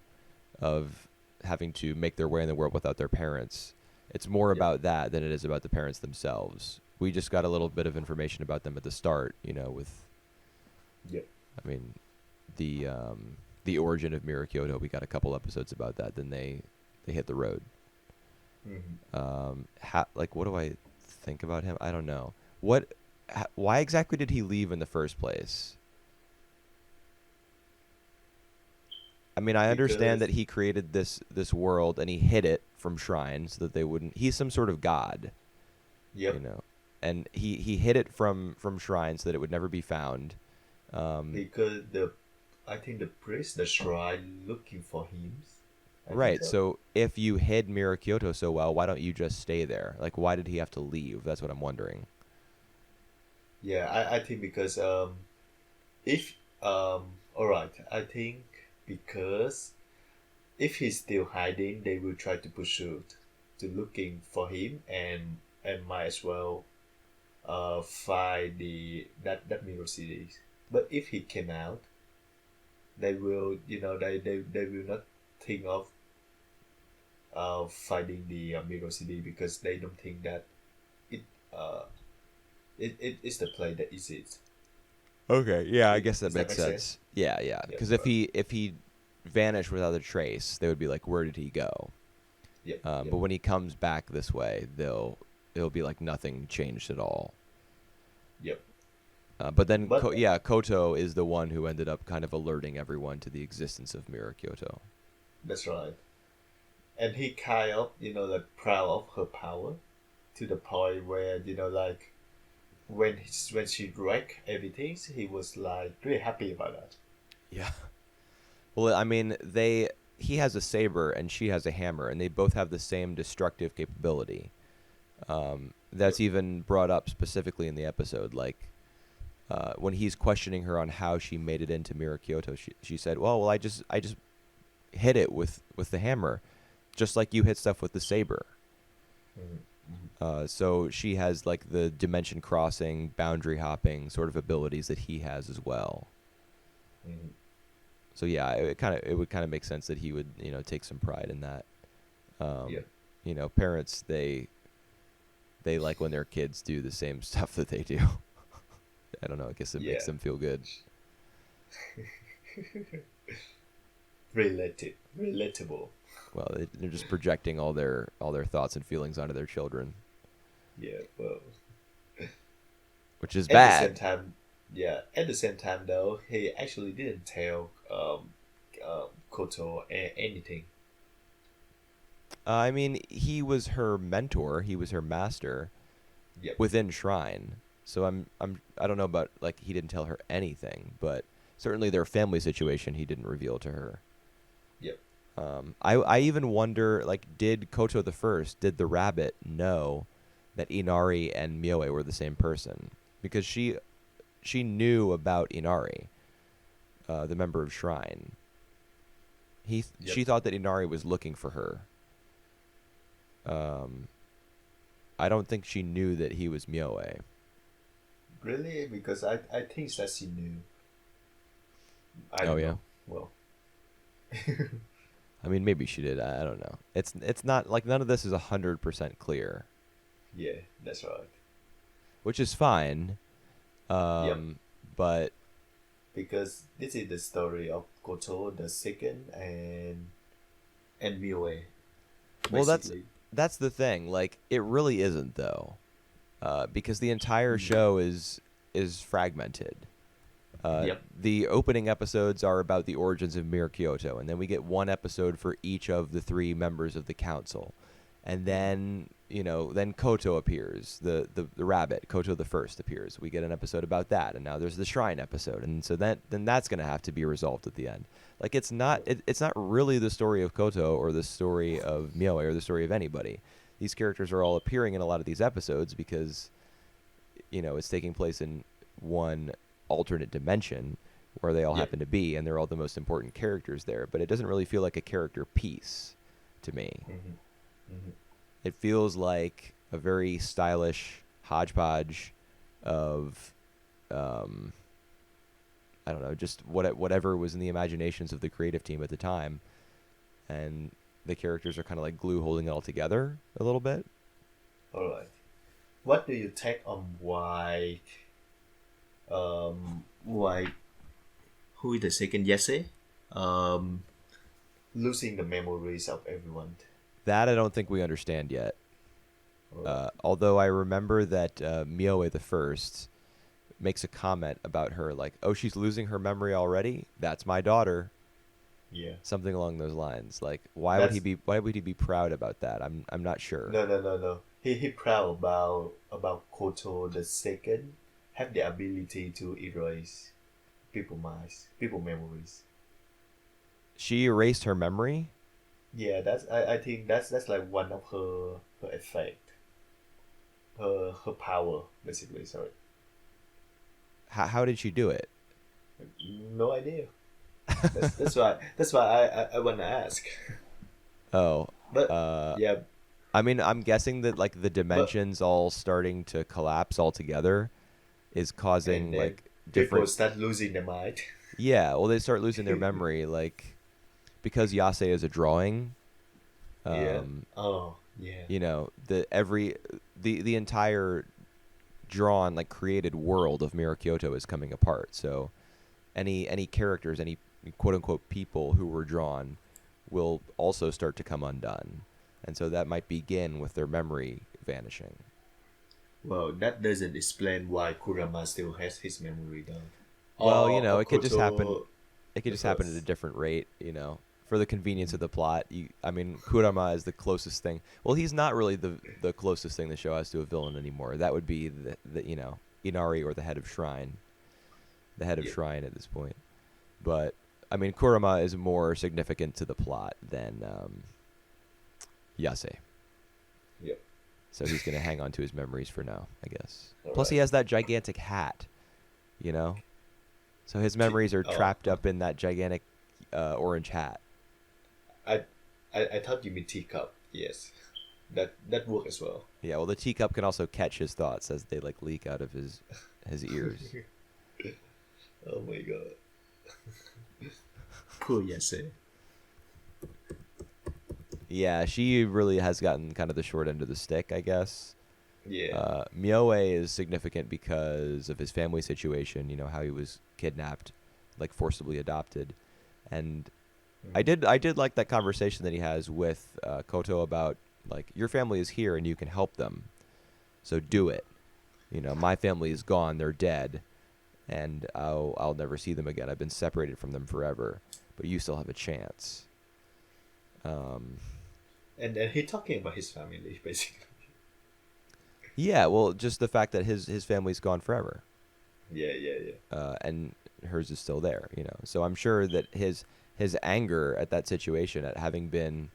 of having to make their way in the world without their parents. It's more Yep. about that than it is about the parents themselves. We just got a little bit of information about them at the start, with, Yep. I mean, the origin of Mirror Kyoto. We got a couple episodes about that. Then they hit the road. Mhm. Like, what do I think about him? I don't know. Why exactly did he leave in the first place? I mean, I understand Because that he created this world and he hid it from Shrine so that they wouldn't. He's some sort of god, you yep. know, and he hid it from Shrine so that it would never be found. Because I think the priest, the shrine, looking for him. I think Right. so. So if you hid Mirror Kyoto so well, why don't you just stay there? Like, why did he have to leave? That's what I'm wondering. Yeah, I think because if all right, I think because if he's still hiding, they will try to pursue to looking for him, and might as well find that mirror series. But if he came out, they will they will not think of finding the mirror city, because they don't think that it uh it is the play that is it. Okay, yeah, I It guess that does that makes make sense? sense. Yeah, yeah. Yeah. Because if he vanished without a trace, they would be like, "Where did he go?" Yep. But Yep. when he comes back this way, it'll be like nothing changed at all. Yep. But then, But Yeah, Koto is the one who ended up kind of alerting everyone to the existence of Mirror Kyoto. that's right. And he kind of like proud of her power, to the point where like when she wrecked everything, he was like really happy about that. Yeah. Well, I mean, he has a saber and she has a hammer, and they both have the same destructive capability. That's Yep. even brought up specifically in the episode. Like, when he's questioning her on how she made it into Mirror Kyoto, she said, "Well, I just hit it with the hammer, just like you hit stuff with the saber." Mhm. Mhm. So she has like the dimension crossing, boundary hopping sort of abilities that he has as well. Mhm. So yeah, it would kind of make sense that he would take some pride in that. Um, Yep. Parents they like when their kids do the same stuff that they do. I don't know. I guess it makes Yeah. them feel good. Relatable. Well, they're just projecting all their thoughts and feelings onto their children, Yeah. Well, which is at the same bad. time, yeah. At the same time, though, he actually didn't tell Koto anything. I mean, he was her mentor. He was her master Yep. within Shrine. So I don't know about, like, he didn't tell her anything, but certainly their family situation he didn't reveal to her. Yep. I even wonder, like, did Koto the First, did the rabbit know that Inari and Mioe were the same person? because she knew about Inari, the member of Shrine. Yep. She thought that Inari was looking for her. I don't think she knew that he was Myoe. Really? Because I think that she knew. I Oh don't yeah. know. Well. I mean, maybe she did. I don't know. It's not like none of this is 100% clear, Yeah, that's right. which is fine. Yep. But Because this is the story of Koto the second and Mioe. well, Basically. that's the thing. Like, it really isn't though, because the entire show is fragmented. Yep. The opening episodes are about the origins of Mir Kyoto, and then we get one episode for each of the three members of the council, and then then Koto appears, the rabbit Koto the First appears. We get an episode about that, and now there's the shrine episode, and so then that's going to have to be resolved at the end. Like it's not really the story of Koto or the story of Mioe or the story of anybody. These characters are all appearing in a lot of these episodes because it's taking place in one alternate dimension where they all Yep. happen to be, and they're all the most important characters there, but it doesn't really feel like a character piece to me. It feels like a very stylish hodgepodge of I don't know, just whatever was in the imaginations of the creative team at the time, and the characters are kind of like glue holding it all together a little bit. All right. What do you take on why who is the second Yase losing the memories of everyone? That I don't think we understand yet. All right. Although I remember that Mioe the First makes a comment about her, like, "Oh, she's losing her memory already. That's my daughter." Yeah. Something along those lines. Like, why would he be proud about that? I'm not sure. No. He proud about Koto the second have the ability to erase people minds, people memories. She erased her memory. Yeah, I think that's like one of her effect. Her power basically, sorry. How did she do it? No idea. That's why I wanna ask. Oh, But yeah, I mean, I'm guessing that like the dimensions all starting to collapse altogether is causing and then like people different. start losing their mind. Yeah, well, they start losing their memory, like because Yase is a drawing. Yeah. Oh, yeah. The entire drawn like created world of Mirror Kyoto is coming apart. So any characters, any quote unquote people who were drawn will also start to come undone. And so that might begin with their memory vanishing. Well, that doesn't explain why Kurama still has his memory though. Well, Or it could just happen. Koto It could the just happen at a first. different rate, for the convenience of the plot. I mean, Kurama is the closest thing. Well, he's not really the closest thing the show has to a villain anymore. That would be the Inari or the head of Shrine, Yeah. Shrine at this point. But I mean, Kurama is more significant to the plot than Yase. Yep. So he's gonna hang on to his memories for now, I guess. All Plus, he right. has that gigantic hat, So his memories are Oh. trapped up in that gigantic orange hat. I thought you mean teacup. Yes, that work as well. Yeah, well, the teacup can also catch his thoughts as they like leak out of his ears. Oh my god. Poor Yase. Yeah, she really has gotten kind of the short end of the stick, I guess. Yeah. Myoe is significant because of his family situation. How he was kidnapped, like forcibly adopted, and I did like that conversation that he has with Koto about like your family is here and you can help them, so do it. My family is gone; they're dead, and I'll never see them again. I've been separated from them forever, but you still have a chance. And then he talking about his family basically. Yeah, well, just the fact that his family's gone forever, Yeah. and hers is still there. So I'm sure that his anger at that situation, at having been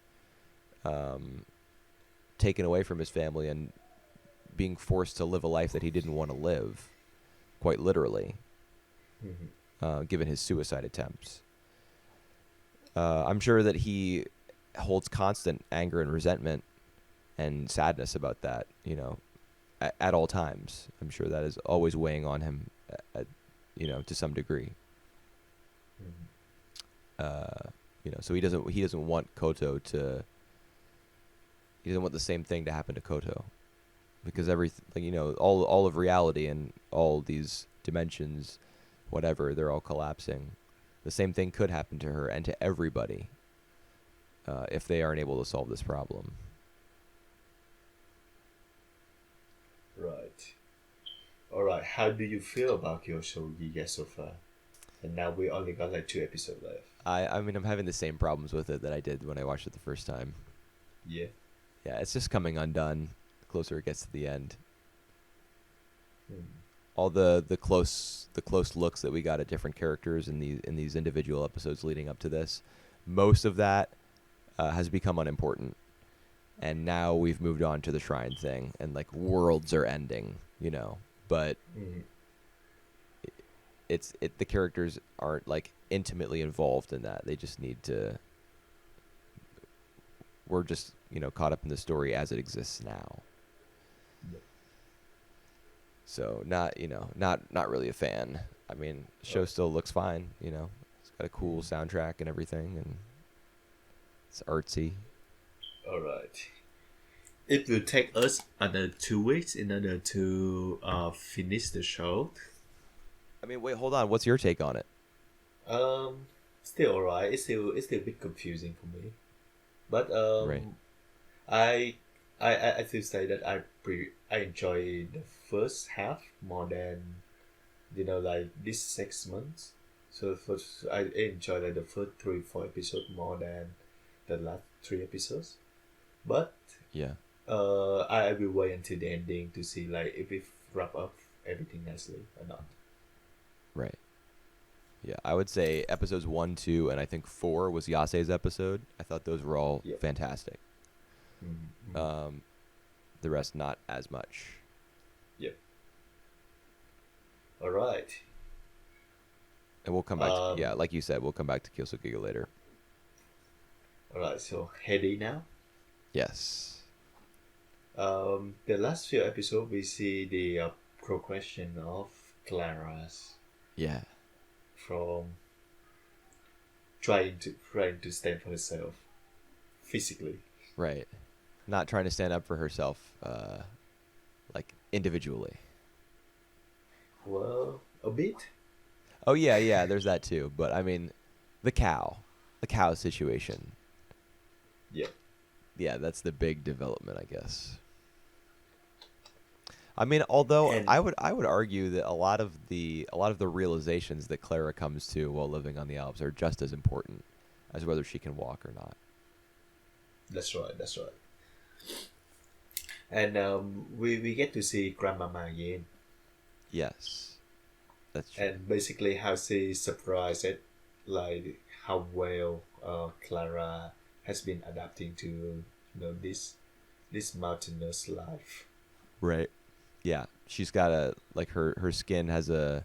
taken away from his family and being forced to live a life that he didn't want to live, quite literally, Mhm. given his suicide attempts. I'm sure that he holds constant anger and resentment and sadness about that, at all times. I'm sure that is always weighing on him, to some degree. Mhm. So he doesn't want Koto to. He doesn't want the same thing to happen to Koto, because everything, all of reality and all these dimensions, whatever, they're all collapsing. The same thing could happen to her and to everybody, if they aren't able to solve this problem. Right. All right. How do you feel about Kyosho Giga so far? And now we only got like 2 episodes left. I mean, I'm having the same problems with it that I did when I watched it the first time. Yeah. Yeah, it's just coming undone the closer it gets to the end. Hmm. All the close looks that we got at different characters in these individual episodes leading up to this, most of that has become unimportant, and now we've moved on to the shrine thing, and like worlds are ending, but Mhm. the characters aren't like intimately involved in that. They just need to. We're just caught up in the story as it exists now. Yep. So not really a fan. I mean, the show still looks fine. It's got a cool soundtrack and everything, and it's artsy. All right. It will take us another 2 weeks in order to finish the show. I mean, wait, hold on. What's your take on it? Still alright. It's still a bit confusing for me, but Right. I still say that I enjoy the first half more than like this 6 months. So first I enjoy like the first 3-4 episodes more than the last 3 episodes. But Yeah. I will wait until the ending to see like if it wrap up everything nicely or not. Right. Yeah, I would say episodes 1, 2, and I think 4 was Yase's episode. I thought those were all Yep. fantastic. Mm-hmm. The rest not as much. Yep. All right. And we'll come back to, Um, yeah, like you said, we'll come back to Kyoso Giga later. All right. So Hedy now. Yes. The last few episodes we see the progression of Clara's Yeah. from trying to stand for herself physically. Right. Not trying to stand up for herself, like individually. Well, a bit. Oh yeah, there's that too. But I mean, the cow situation. Yeah. Yeah, that's the big development, I guess. I mean, although And I would argue that a lot of the realizations that Clara comes to while living on the Alps are just as important as whether she can walk or not. that's right. That's right. And we get to see Grandmama again, Yes, that's true. and basically how she surprised it, like how well Clara has been adapting to this mountainous life. Right. Yeah, she's got her skin has a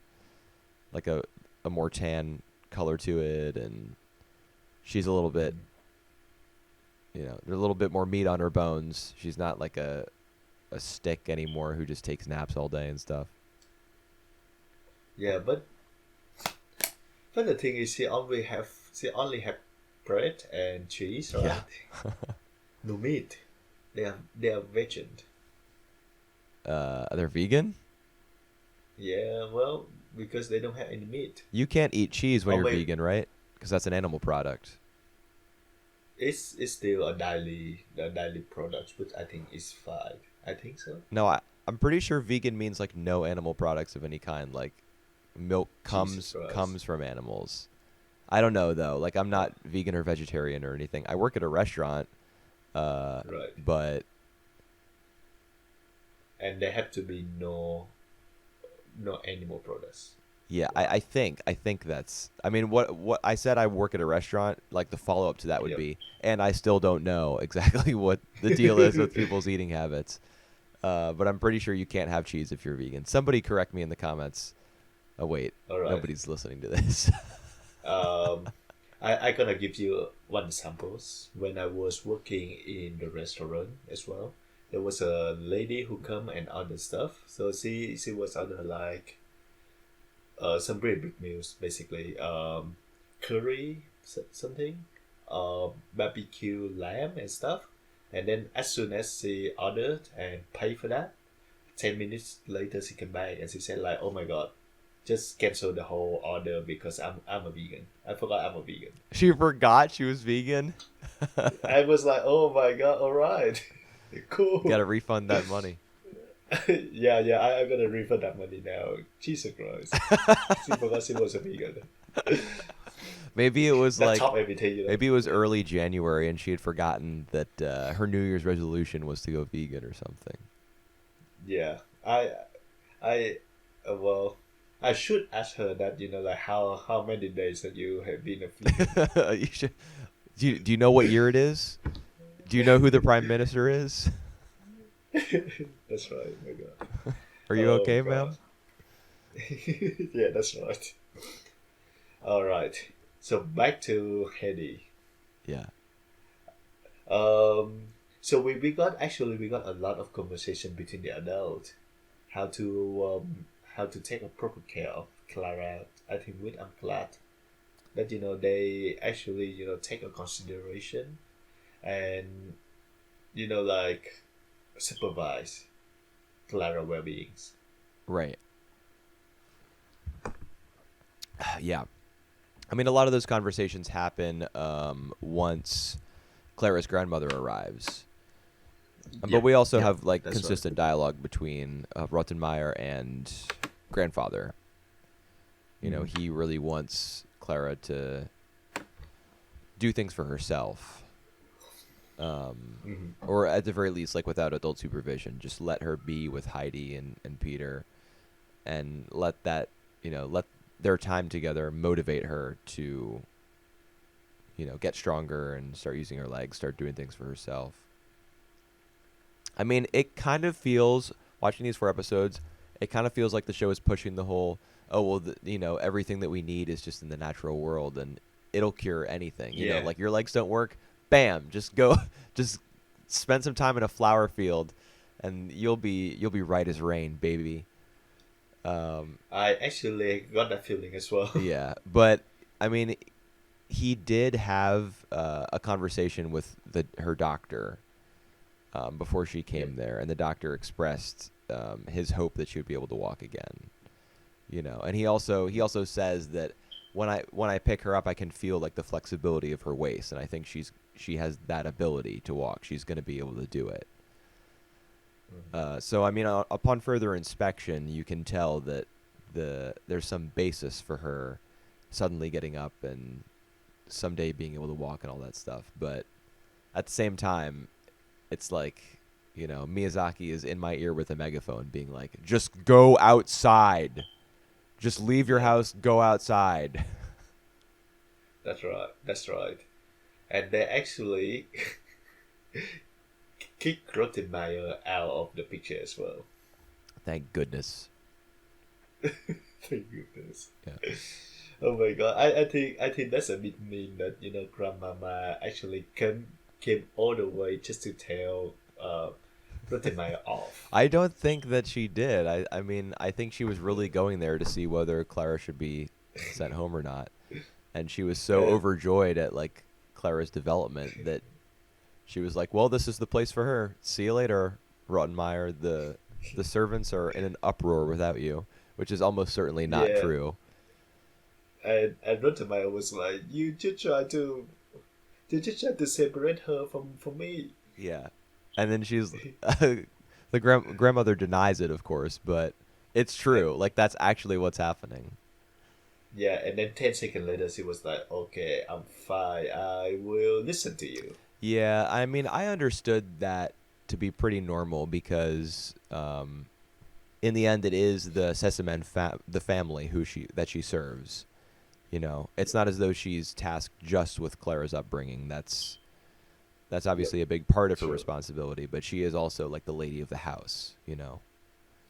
more tan color to it, and she's a little bit, there's a little bit more meat on her bones. She's not like a stick anymore who just takes naps all day and stuff. Yeah, but the thing is, she only have bread and cheese, right? Yeah. No meat. They are vegan. They're vegan? Yeah, well, because they don't have any meat. You can't eat cheese when Oh, you're wait. vegan, right? Because that's an animal product. It's still a daily product, but I think it's fine. I think so. No, I'm pretty sure vegan means like no animal products of any kind. Like milk Jesus Christ. comes from animals. I don't know though. Like I'm not vegan or vegetarian or anything. I work at a restaurant, Right. but And there have to be no animal products. yeah, I think that's. I mean, what I said, I work at a restaurant. Like the follow up to that would Yep. be, and I still don't know exactly what the deal is with people's eating habits. But I'm pretty sure you can't have cheese if you're vegan. Somebody correct me in the comments Oh wait, All right. nobody's listening to this. Um, I gonna give you one examples. When I was working in the restaurant as well, there was a lady who come and order stuff. So she was order like some very big meals basically. Curry something, barbecue lamb and stuff. And then as soon as she ordered and paid for that, 10 minutes later she came back and she said like, "Oh my god, just cancel the whole order because I'm a vegan. I forgot I'm a vegan." She forgot she was vegan. I was like, "Oh my god, all right, cool." Got to refund that money. Yeah. I'm gonna refund that money now. Jesus Christ, she forgot she was a vegan. Maybe it was That like top everything, you know. maybe it was early January and she had forgotten that her New Year's resolution was to go vegan or something. Yeah, I, well, I should ask her that, you know, like how many days that you have been a vegan. You should. Do you know what year it is? Do you know who the prime minister is? That's right. Oh my god. Are you Oh, okay, God. ma'am? Yeah, that's right. All right. So back to Hedy. Yeah. So we got actually we got a lot of conversation between the adults, how to take a proper care of Clara. I think with I'm glad that, you know, they actually, you know, take a consideration and, you know, like supervise Clara well-beings. Right. Yeah. I mean, a lot of those conversations happen once Clara's grandmother arrives. But we also have like that's consistent dialogue between Rottenmeier and grandfather. You know, he really wants Clara to do things for herself. Or at the very least, like without adult supervision, just let her be with Heidi and Peter, and let that, you know, let their time together motivate her to, you know, get stronger and start using her legs, start doing things for herself. I mean, it kind of feels, watching these 4 episodes, it kind of feels like the show is pushing the whole, oh, well, you know, everything that we need is just in the natural world and it'll cure anything. You know, like your legs don't work, bam, just go, just spend some time in a flower field and you'll be right as rain, baby. I actually got that feeling as well. Yeah, but I mean, he did have a conversation with her doctor before she came there, and the doctor expressed his hope that she would be able to walk again. You know, and he also says that when I pick her up, I can feel like the flexibility of her waist, and I think she has that ability to walk. She's going to be able to do it. So I mean, upon further inspection, you can tell that there's some basis for her suddenly getting up and someday being able to walk and all that stuff. But at the same time, it's like, you know, Miyazaki is in my ear with a megaphone being like, just go outside. Just leave your house, go outside. That's right. And they actually kick Rottenmeier out of the picture as well. Thank goodness. Thank goodness. Yeah. Oh my god. I think that's a bit mean that, you know, Grandmama actually came all the way just to tell Rottenmeier off. I don't think that she did. I mean, I think she was really going there to see whether Clara should be sent home or not. And she was so overjoyed at, like, Clara's development that she was like, well, this is the place for her. See you later, Rottenmeier. The servants are in an uproar without you, which is almost certainly not true. And Rottenmeier was like, you just try to separate her from me. Yeah. And then she's the grandmother denies it, of course, but it's true. Like, that's actually what's happening. Yeah, and then 10 seconds later, she was like, okay, I'm fine. I will listen to you. Yeah, I mean, I understood that to be pretty normal because in the end, it is the Sesamen the family that she serves. You know, it's not as though she's tasked just with Clara's upbringing. That's obviously a big part of her responsibility, but she is also like the lady of the house, you know.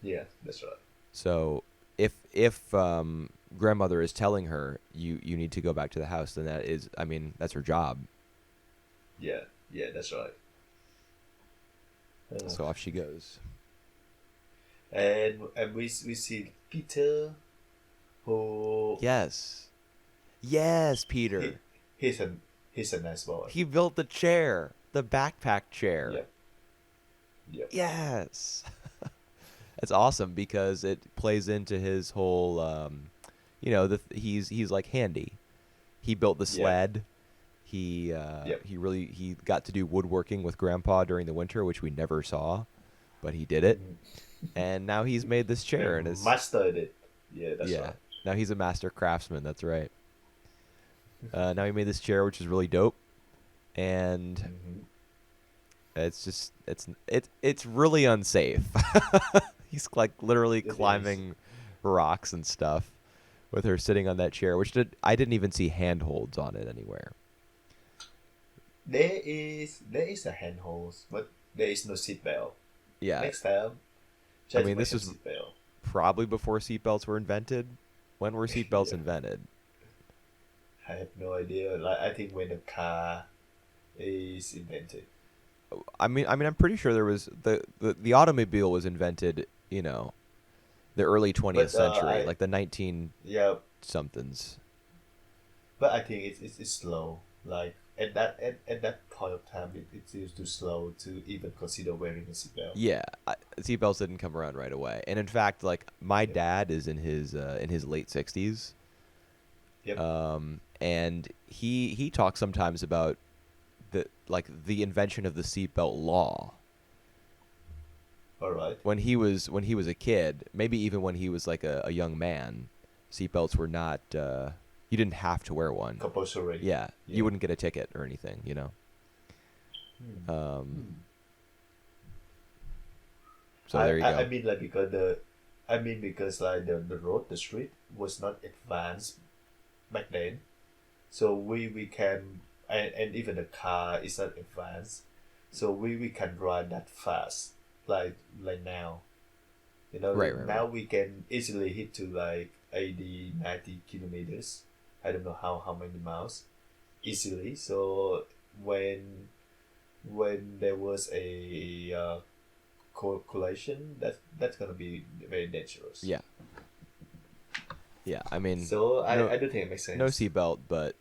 Yeah, that's right. So if grandmother is telling her you need to go back to the house, then that is, I mean, that's her job. Yeah, yeah, that's right. So off she goes. And we see Peter, who Yes, yes, he, Peter. he's a he's a nice boy. He built the chair, the backpack chair. Yep, yep. Yes. That's awesome because it plays into his whole, he's like handy. He built the Yeah, sled. yep. He got to do woodworking with Grandpa during the winter, which we never saw, but he did it. Mhm. And now he's made this chair, and And it's mastered it. Yeah, that's yeah. right. Now he's a master craftsman. That's right. Now he made this chair, which is really dope, and Hmm. it's just it's really unsafe. He's like literally It is. climbing rocks and stuff with her sitting on that chair, which I didn't even see handholds on it anywhere. There is a handhold, but there is no seatbelt. Yeah, Next time, I try to mean, make this a was seatbelt. probably before seatbelts were invented. When were seatbelts Yeah, invented? I have no idea. Like I think when the car is invented. I mean, I'm pretty sure there was the automobile was invented, the early 20th But century, I like the 19 yeah, somethings. but I think it's slow. Like at that point of time, it's used too slow to even consider wearing a seatbelt. Yeah, seatbelts didn't come around right away. And in fact, like my Yep. dad is in his late 60s. Yep. And he talks sometimes about the invention of the seatbelt law. All right. When he was a kid, maybe even when he was like a young man, seatbelts were not you didn't have to wear one. Compulsory. Yeah, Yeah. you wouldn't get a ticket or anything. Hmm. Um, Hmm. so there you I go. mean like because like the street was not advanced back then, so we can and even the car is not advanced, so we can drive that fast like now. Right, right, Now right. we can easily hit to like 80, 90 kilometers. I don't know how many miles easily. So when there was a collision, that's gonna be very dangerous. Yeah, yeah. I mean, So no I do think it makes no sense. seatbelt, but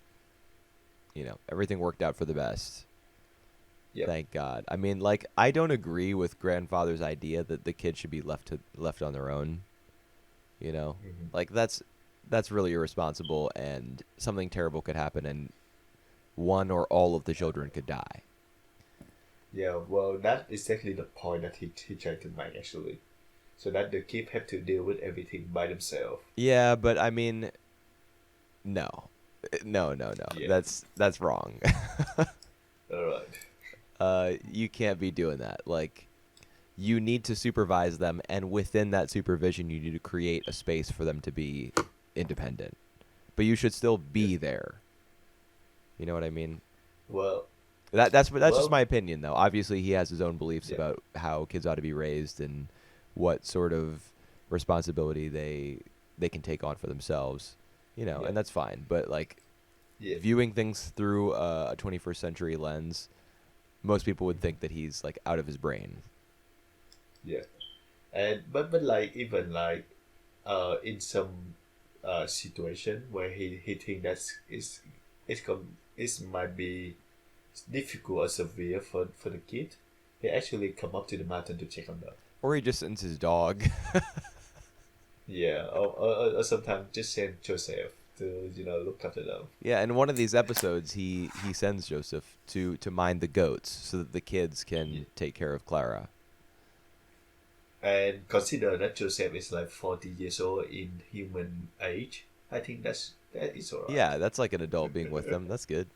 everything worked out for the best. Yep. Thank God. I mean, like, I don't agree with grandfather's idea that the kids should be left on their own. Mhm. Like that's really irresponsible, and something terrible could happen, and one or all of the children could die. Yeah, well, that's exactly the point that he tried to make actually, so that the kids have to deal with everything by themselves. Yeah, but I mean, no, no. Yeah. That's wrong. All right. You can't be doing that. Like, you need to supervise them, and within that supervision, you need to create a space for them to be independent. But you should still Yeah. be there. You know what I mean? Well, That's just well, my opinion, though. Obviously, he has his own beliefs yeah. about how kids ought to be raised and what sort of responsibility they can take on for themselves. Yeah. And that's fine. But like Yeah. viewing things through a 21st century lens, most people would think that he's like out of his brain. Yeah. And but like even like in some situation where he think that's it might be difficult or severe for the kid, he actually come up to the mountain to check on them. Or he just sends his dog. Yeah, or sometimes just send Joseph to look after them. Yeah, in one of these episodes, he sends Joseph to mind the goats so that the kids Yeah. can take care of Clara. And consider that Joseph is like 40 years old in human age. I think that is alright. Yeah, that's like an adult being with them. That's good.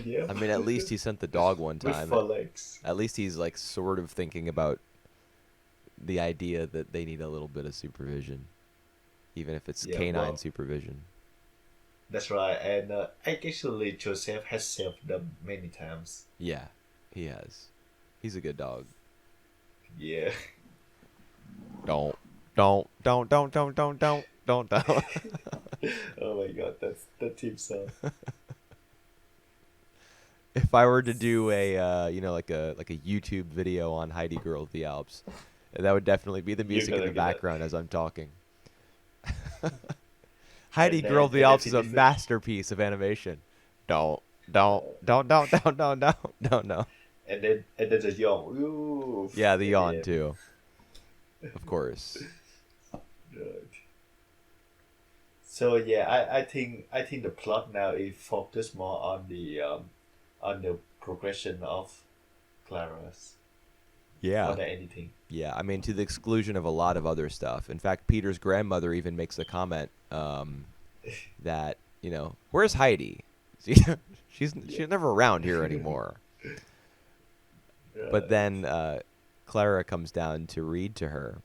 Yeah. I mean, at least he sent the dog one With time. 4 legs. At least he's like sort of thinking about the idea that they need a little bit of supervision, even if it's Yeah, canine well, supervision. that's right. And actually, Joseph has saved them many times. Yeah, he has. He's a good dog. Yeah. Don't. don't. Oh my god, that's the theme song. If I were to do a like a YouTube video on Heidi Girl of the Alps, that would definitely be the You're music in gonna the get that. background as I'm talking. And Heidi Girl of the then Alps is a finish it. masterpiece of animation. Don't don't. And then the yawn. Yeah, Oof, the at the yawn end. too, of course. Right. So yeah, I think the plot now is focused more on the progression of Clara's more Yeah. than anything. Yeah, I mean, to the exclusion of a lot of other stuff. In fact, Peter's grandmother even makes the comment that where's Heidi? She's never around here anymore. But Right. then Clara comes down to read to her,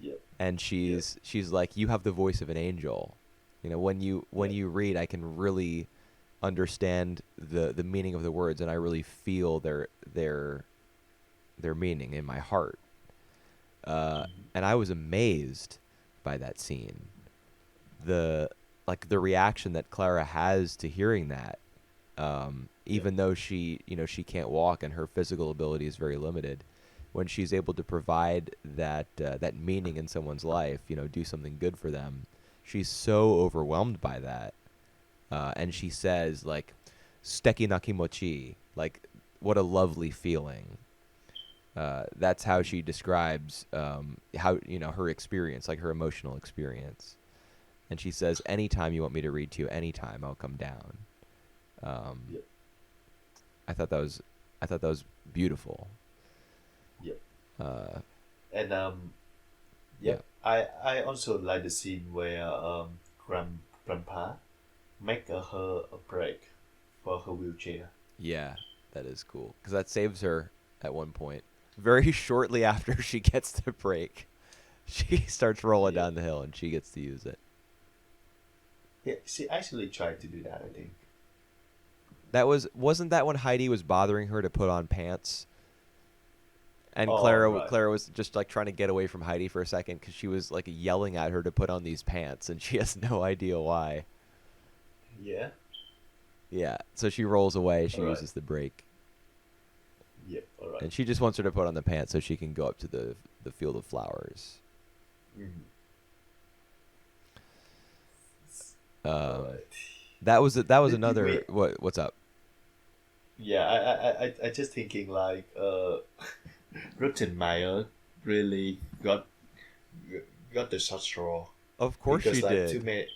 Yep. and Yep. she's like, "You have the voice of an angel. When Yep. you read, I can really understand the meaning of the words, and I really feel their meaning in my heart." Uh, Mhm. and I was amazed by that scene. The the reaction that Clara has to hearing that, Yep. even though she can't walk and her physical ability is very limited, when she's able to provide that meaning in someone's life, do something good for them, she's so overwhelmed by that, and she says like, "Steki nakimochi," like, what a lovely feeling. That's how she describes how her experience, like her emotional experience. And she says, "Anytime you want me to read to you, anytime I'll come down." Um, Yep. I thought that was, I thought that was beautiful. Yep. Uh, And yeah, yep. I also like the scene where grandpa make her a break for her wheelchair. yeah, that is cool because that saves her at one point. Very shortly after she gets the break, she starts rolling Yeah. down the hill and she gets to use it. Yeah. She actually tried to do that. I think. Wasn't that when Heidi was bothering her to put on pants? And Oh right. Clara was just like trying to get away from Heidi for a second because she was like yelling at her to put on these pants, and she has no idea why. Yeah. Yeah, so she rolls away. She All right. uses the brake, Yep. All right. and she just wants her to put on the pants so she can go up to the field of flowers. Mhm. All Um, right. that was Wait. another what's up? Yeah. I just thinking like Rottenmeier really got the short straw Of course she because like too did. many.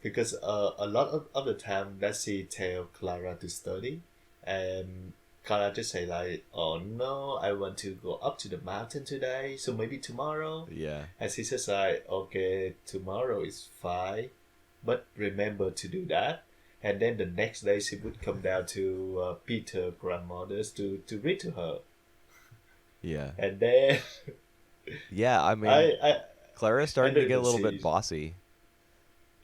Because a lot of the time that she tell Clara to study, and Clara just say like, "Oh no, I want to go up to the mountain today, so maybe tomorrow." Yeah, And she says like, "Okay, tomorrow is fine, but remember to do that." And then the next day she would come down to Peter grandmother's to read to her, yeah, and then yeah. I mean, I Clara's I starting don't to get a even little bit see. bossy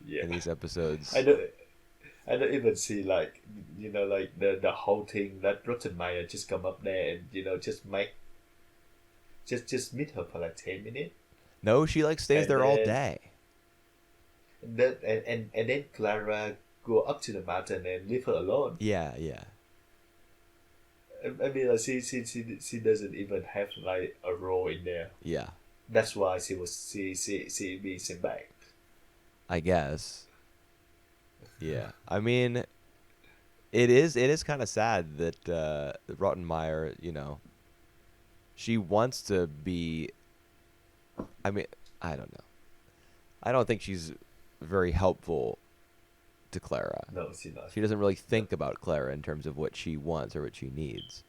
Yeah, in these I episodes. don't. I don't even see like like the whole thing that Rottenmeier just come up there and just make just meet her for like 10 minutes No, she like stays and there all then day. and then Clara go up to the mountain and leave her alone. Yeah, yeah. I mean like she doesn't even have like a role in there. Yeah, That's why she being sent back. I guess. Yeah. I mean, it is kind of sad that Rottenmeier, she wants to be. I mean, I don't know. I don't think she's very helpful to Clara. No, she not. She doesn't really No. think about Clara in terms of what she wants or what she needs.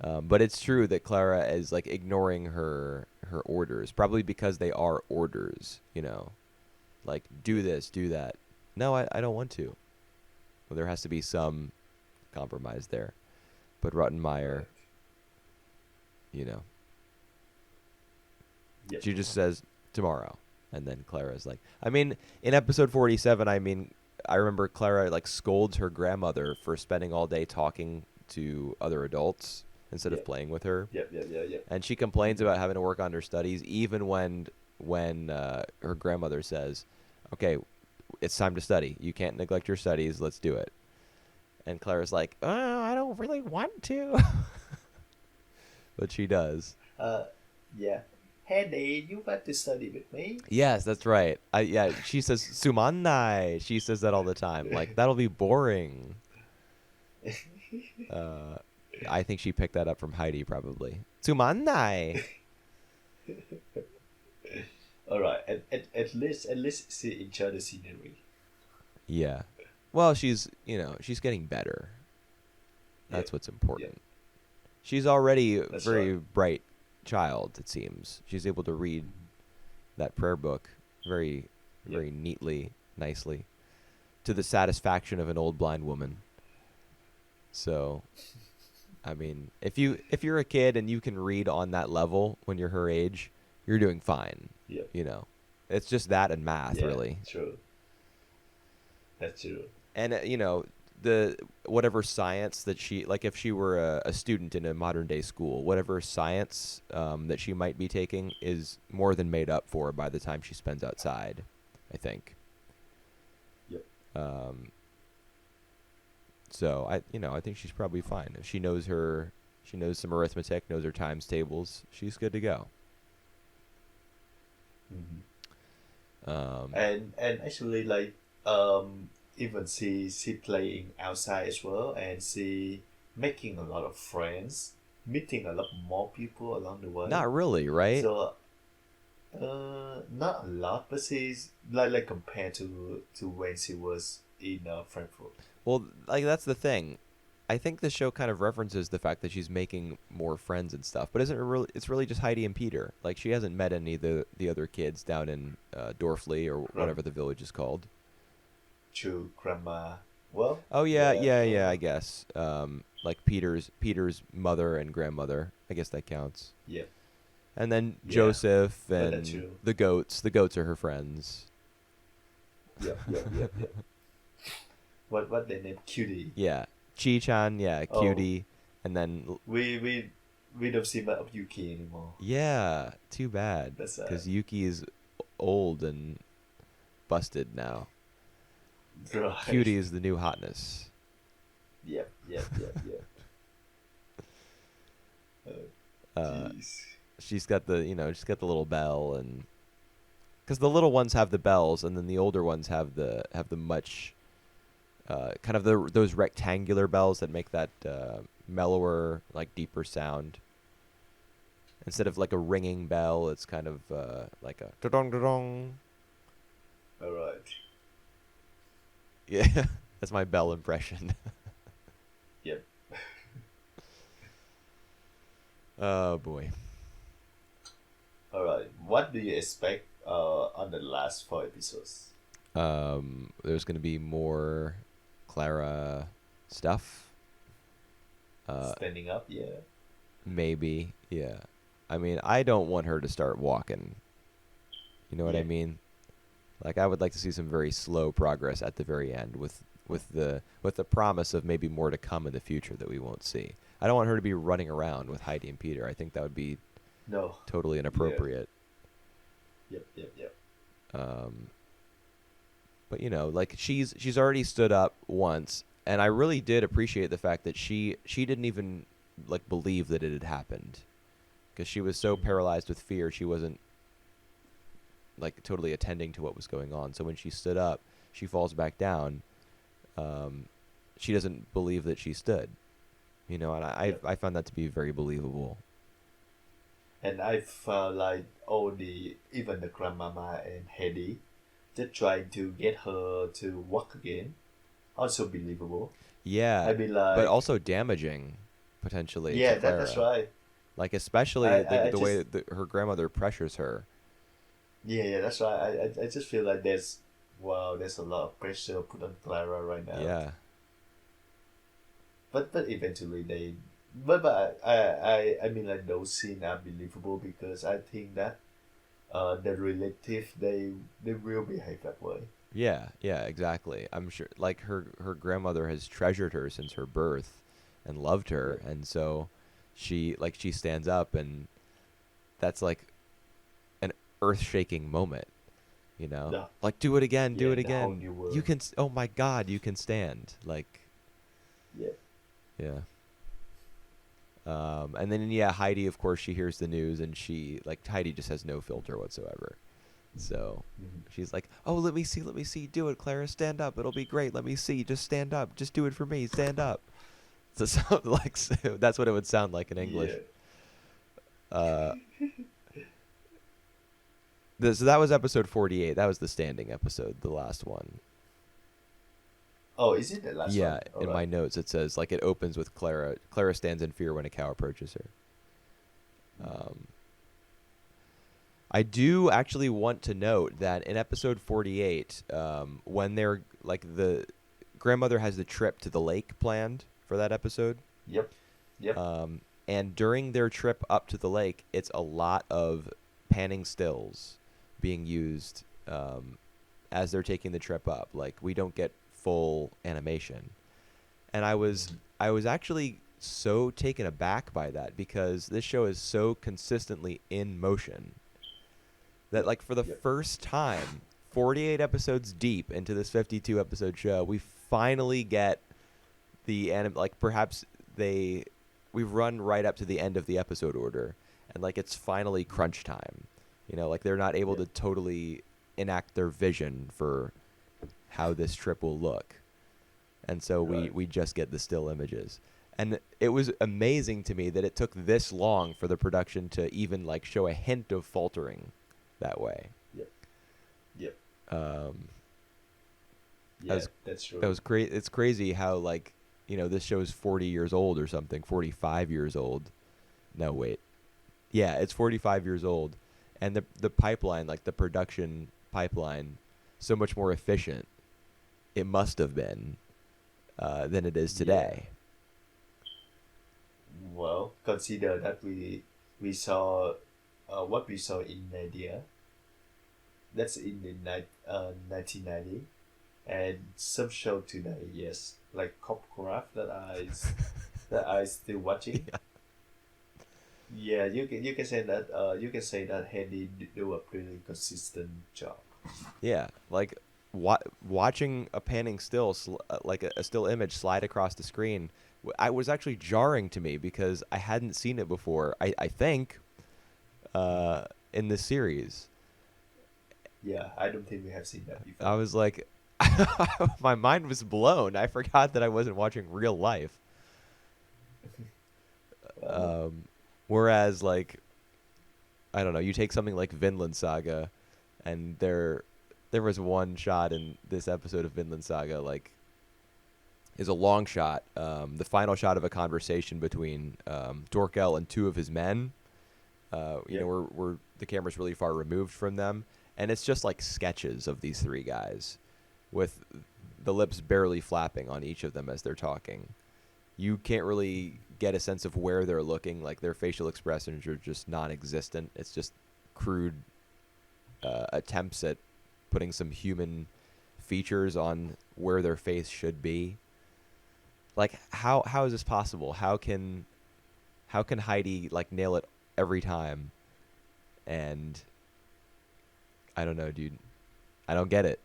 But it's true that Clara is like ignoring her orders, probably because they are orders. Like, do this, do that. No, I don't want to. Well, there has to be some compromise there. But Rottenmeier, Right. you know, Yep. she just says tomorrow, and then Clara's like, I mean, in episode 47, I mean, I remember Clara like scolds her grandmother for spending all day talking to other adults instead Yeah. of playing with her. Yep. And she complains about having to work on her studies even when her grandmother says, "Okay, it's time to study. You can't neglect your studies. Let's do it." And Clara's like, "I don't really want to," but she does. Yeah. Hey, Dad, you want to study with me? Yes, that's right. Yeah, she says "sumanai." She says that all the time. Like that'll be boring. Uh, I think she picked that up from Heidi probably. "Sumanai." All right. At least see enjoy the scenery. Yeah. Well, she's getting better. That's Yeah. what's Yeah. important. She's already a That's very right. bright child, it seems. She's able to read that prayer book very, Yeah. very neatly, nicely, to the satisfaction of an old blind woman. So, I mean, if you're a kid and you can read on that level when you're her age, you're doing fine. Yeah. You know, it's just that and math, Yeah. really. True. That's true. And the whatever science that she, like, if she were a student in a modern day school, whatever science that she might be taking is more than made up for by the time she spends outside, I think. Yep. So I think she's probably fine. If she knows some arithmetic, knows her times tables, she's good to go. And actually, like, even she playing outside as well, and she making a lot of friends, meeting a lot more people along the way. Not really, right? So not a lot, but she's like compared to when she was in Frankfurt. Well, like that's the thing. I think the show kind of references the fact that she's making more friends and stuff, but isn't it really? It's really just Heidi and Peter. Like she hasn't met any of the other kids down in Dorfli or whatever the village is called. To grandma. Well. Oh yeah, Yeah. yeah. I guess like Peter's mother and grandmother. I guess that counts. Yeah. And then Yeah, Joseph but and that's true. the goats. The goats are her friends. Yeah. What they name Cutie. Yeah, Chi-chan. Yeah, Oh. Cutie. And then We don't see much of Yuki anymore. yeah, too bad That's because Yuki is old and busted now. right. Cutie is the new hotness. Yep. Uh, Jeez. she's got the little bell, and because the little ones have the bells, and then the older ones have the much kind of those rectangular bells that make that mellower, like deeper sound. Instead of like a ringing bell, it's kind of like a da-dong da-dong. All right. Yeah, that's my bell impression. Yep. Oh boy. All right. What do you expect on the last 4 episodes? There's gonna be more Clara stuff. Standing up, yeah. Maybe, yeah. I mean, I don't want her to start walking. You know what I Yeah. mean? Like, I would like to see some very slow progress at the very end, with the promise of maybe more to come in the future that we won't see. I don't want her to be running around with Heidi and Peter. I think that would be No. totally inappropriate. Yep. But like she's already stood up once, and I really did appreciate the fact that she didn't even like believe that it had happened, because she was so paralyzed with fear she wasn't like totally attending to what was going on. So when she stood up, she falls back down. She doesn't believe that she stood, and Yep. I found that to be very believable. And I felt like even the grandmama and Hedy, just trying to get her to walk again, also believable. Yeah, I mean, like, but also damaging potentially. yeah, to Clara. that's right. Like especially I the way just, that her grandmother pressures her. yeah, that's right. I just feel like there's a lot of pressure put on Clara right now. Yeah. But eventually but I mean, like, those scenes are believable because I think that the relative they will behave that way. Yeah, exactly. I'm sure like her grandmother has treasured her since her birth and loved her, Yeah. and so she stands up, and that's like an earth-shaking moment, you know? No. Like, do it again, do Yeah, it the whole again. new world. You can, oh my God, you can stand. Like, Yeah. yeah. And then, yeah, Heidi, of course, she hears the news, and Heidi just has no filter whatsoever. So Mhm. she's like, oh, let me see. Do it, Clara. Stand up. It'll be great. Let me see. Just stand up. Just do it for me. Stand up. So, like, so that's what it would sound like in English. Yeah. Uh, so that was episode 48. That was the standing episode, the last one. Oh, is it the last Yeah, one? All in my right. notes it says like it opens with Clara. Clara stands in fear when a cow approaches her. Um, I do actually want to note that in episode 48, when they're like the grandmother has the trip to the lake planned for that episode, Yep. Yep. and during their trip up to the lake, it's a lot of panning stills being used as they're taking the trip up. Like we don't get full animation, and I was actually so taken aback by that because this show is so consistently in motion that like for the Yep. first time 48 episodes deep into this 52 episode show we finally get the like perhaps we've run right up to the end of the episode order and like it's finally crunch time, you know, like they're not able Yep. to totally enact their vision for how this trip will look, and so Right. we just get the still images. And it was amazing to me that it took this long for the production to even like show a hint of faltering that way. Yep. Yep. Um, Yeah, was- that's true. that was great. It's crazy how like, you know, this show is 40 years old or something, 45 years old. No, wait. Yeah, it's 45 years old, and the pipeline, like the production pipeline, so much more efficient. It must have been than it is Yeah. today. Well, consider that we saw what we saw in Nadia. That's in the 1990, and some show today. Yes, like Copcraft that I still watching. Yeah. Yeah, you can say that Handy do a pretty consistent job. Yeah, like watching a panning still, like a still image slide across the screen, I was actually jarring to me because I hadn't seen it before. I think in this series, Yeah, I don't think we have seen that before. I was like, my mind was blown. I forgot that I wasn't watching real life. Uh, Whereas, like, I don't know, you take something like Vinland Saga, and there was one shot in this episode of Vinland Saga, like, is a long shot, the final shot of a conversation between Dorkel and two of his men. You Yeah. know, where the camera's really far removed from them, and it's just like sketches of these three guys, with the lips barely flapping on each of them as they're talking. You can't really get a sense of where they're looking. Like their facial expressions are just non-existent. It's just crude attempts at putting some human features on where their face should be. Like how is this possible? How can Heidi like nail it every time? And I don't know, dude. I don't get it.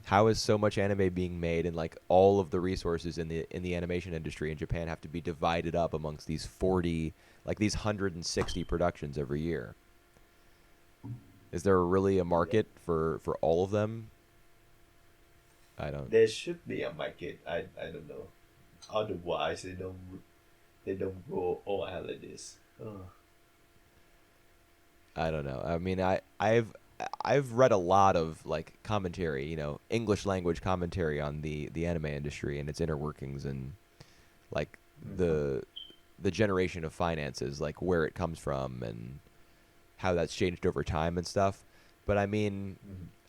How is so much anime being made, and like all of the resources in the animation industry in Japan have to be divided up amongst these 40, like these 160 productions every year? Is there really a market for all of them? I don't. There should be a market. I don't know. Otherwise, they don't go all out like this. I don't know. I mean, I've read a lot of like commentary, you know, English language commentary on the anime industry and its inner workings, and like the generation of finances, like where it comes from and how that's changed over time and stuff. But I mean,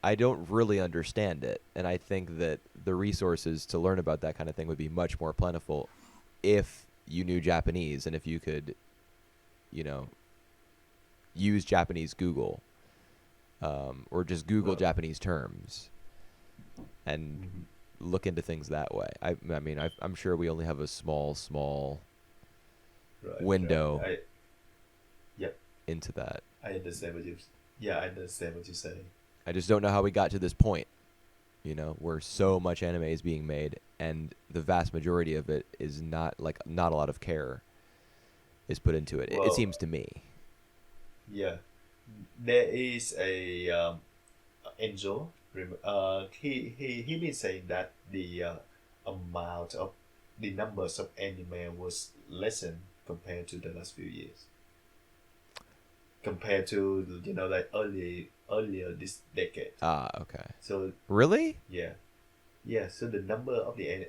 I don't really understand it, and I think that the resources to learn about that kind of thing would be much more plentiful if you knew Japanese and if you could, you know, use Japanese Google, or just Google Well. Japanese terms and look into things that way. I mean, I'm sure we only have a small Right. window Right. Yep. into that. I understand what you. Yeah, I understand what you say. I just don't know how we got to this point, where so much anime is being made and the vast majority of it is not a lot of care is put into it. It Well, seems to me. yeah, there is a Angel. He been saying that the amount of the numbers of anime was lessened compared to the last few years. Compared to like earlier this decade. Ah, okay. So Really? yeah, yeah. So the number of the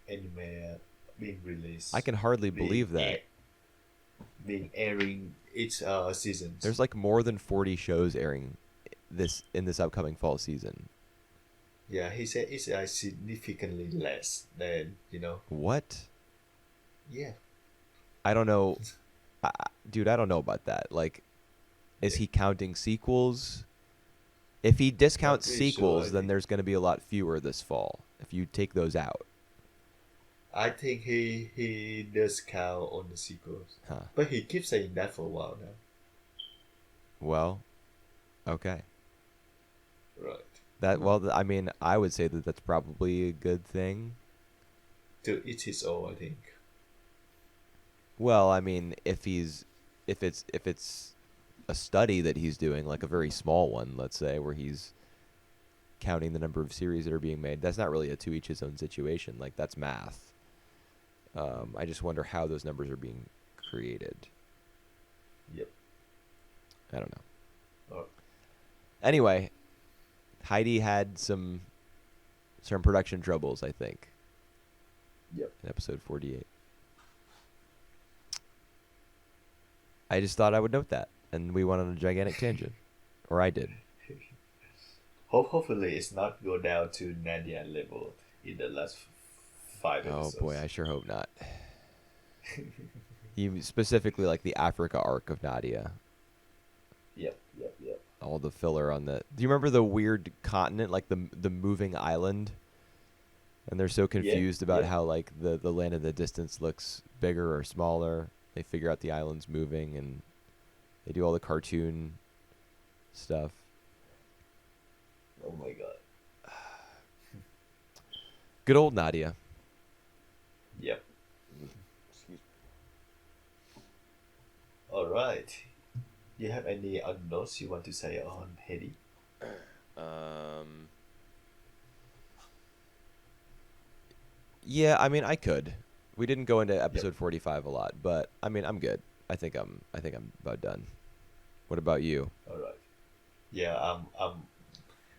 anime being released, I can hardly being believe that. being airing each seasons. There's like more than 40 shows airing in this upcoming fall season. Yeah, he said it's significantly less than What? Yeah, I don't know. Dude, I don't know about that. Like, is he counting sequels? If he discounts Not really sure, sequels, I then think. there's going to be a lot fewer this fall. If you take those out. I think he does count on the sequels, Huh. but he keeps saying that for a while now. Well, okay. Right. I mean, I would say that that's probably a good thing. To each his own, I think. Well, I mean, if it's a study that he's doing, like a very small one, let's say, where he's counting the number of series that are being made, that's not really a to each his own situation. Like, that's math. I just wonder how those numbers are being created. Yep. I don't know. Oh, Anyway, Heidi had some production troubles, I think, yep. in episode 48. I just thought I would note that, and we went on a gigantic tangent, or I did. Hopefully, it's not go down to Nadia level in the last 5 episodes. Oh boy, I sure hope not. You specifically like the Africa arc of Nadia. Yep. All the filler on the. Do you remember the weird continent, like the moving island? And they're so confused about yeah. how like the land in the distance looks bigger or smaller. They figure out the island's moving, and they do all the cartoon stuff. Oh my god. Good old Nadia. Yep. All right. Do you have any other notes you want to say on Hedy? Yeah, I mean, I could. We didn't go into episode 45 a lot, but I mean, I'm good. I think I'm about done. What about you? All right. Yeah.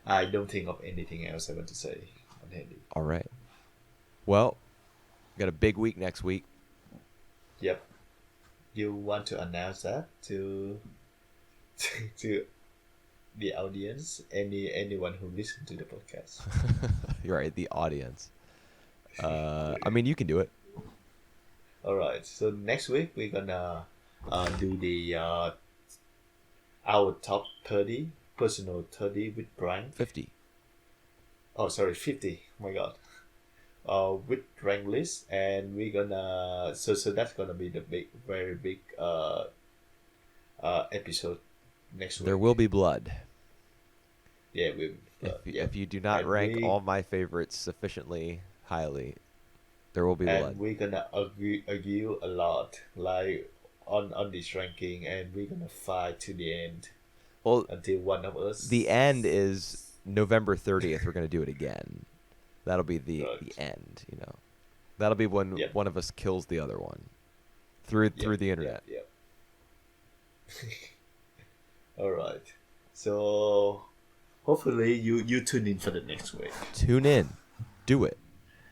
I don't think of anything else I want to say on Hedy. All right. Well, got a big week next week. Yep. You want to announce that to to the audience, anyone who listens to the podcast? You're right, the audience. I mean, you can do it. All right. So next week we're gonna do the our top 30 personal 30 with Brian. 50. Oh, sorry, 50. Oh my god. With rank list, and we're gonna so that's gonna be the very big episode next week. There will be blood. Yeah, we. If you do not And rank all my favorites sufficiently highly, there will be blood. And we're gonna argue a lot, like on this ranking, and we're gonna fight to the end. Well, Until one of us. the end is November 30th. We're going to do it again. That'll be the Right. end, That'll be when Yep. one of us kills the other one through the internet. Yep. All right. So hopefully you tune in for the next week. Tune in. Do it.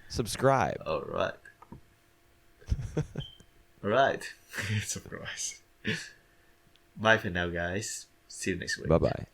Subscribe. All right. All right. Surprise. Bye for now, guys. See you next week. Bye-bye.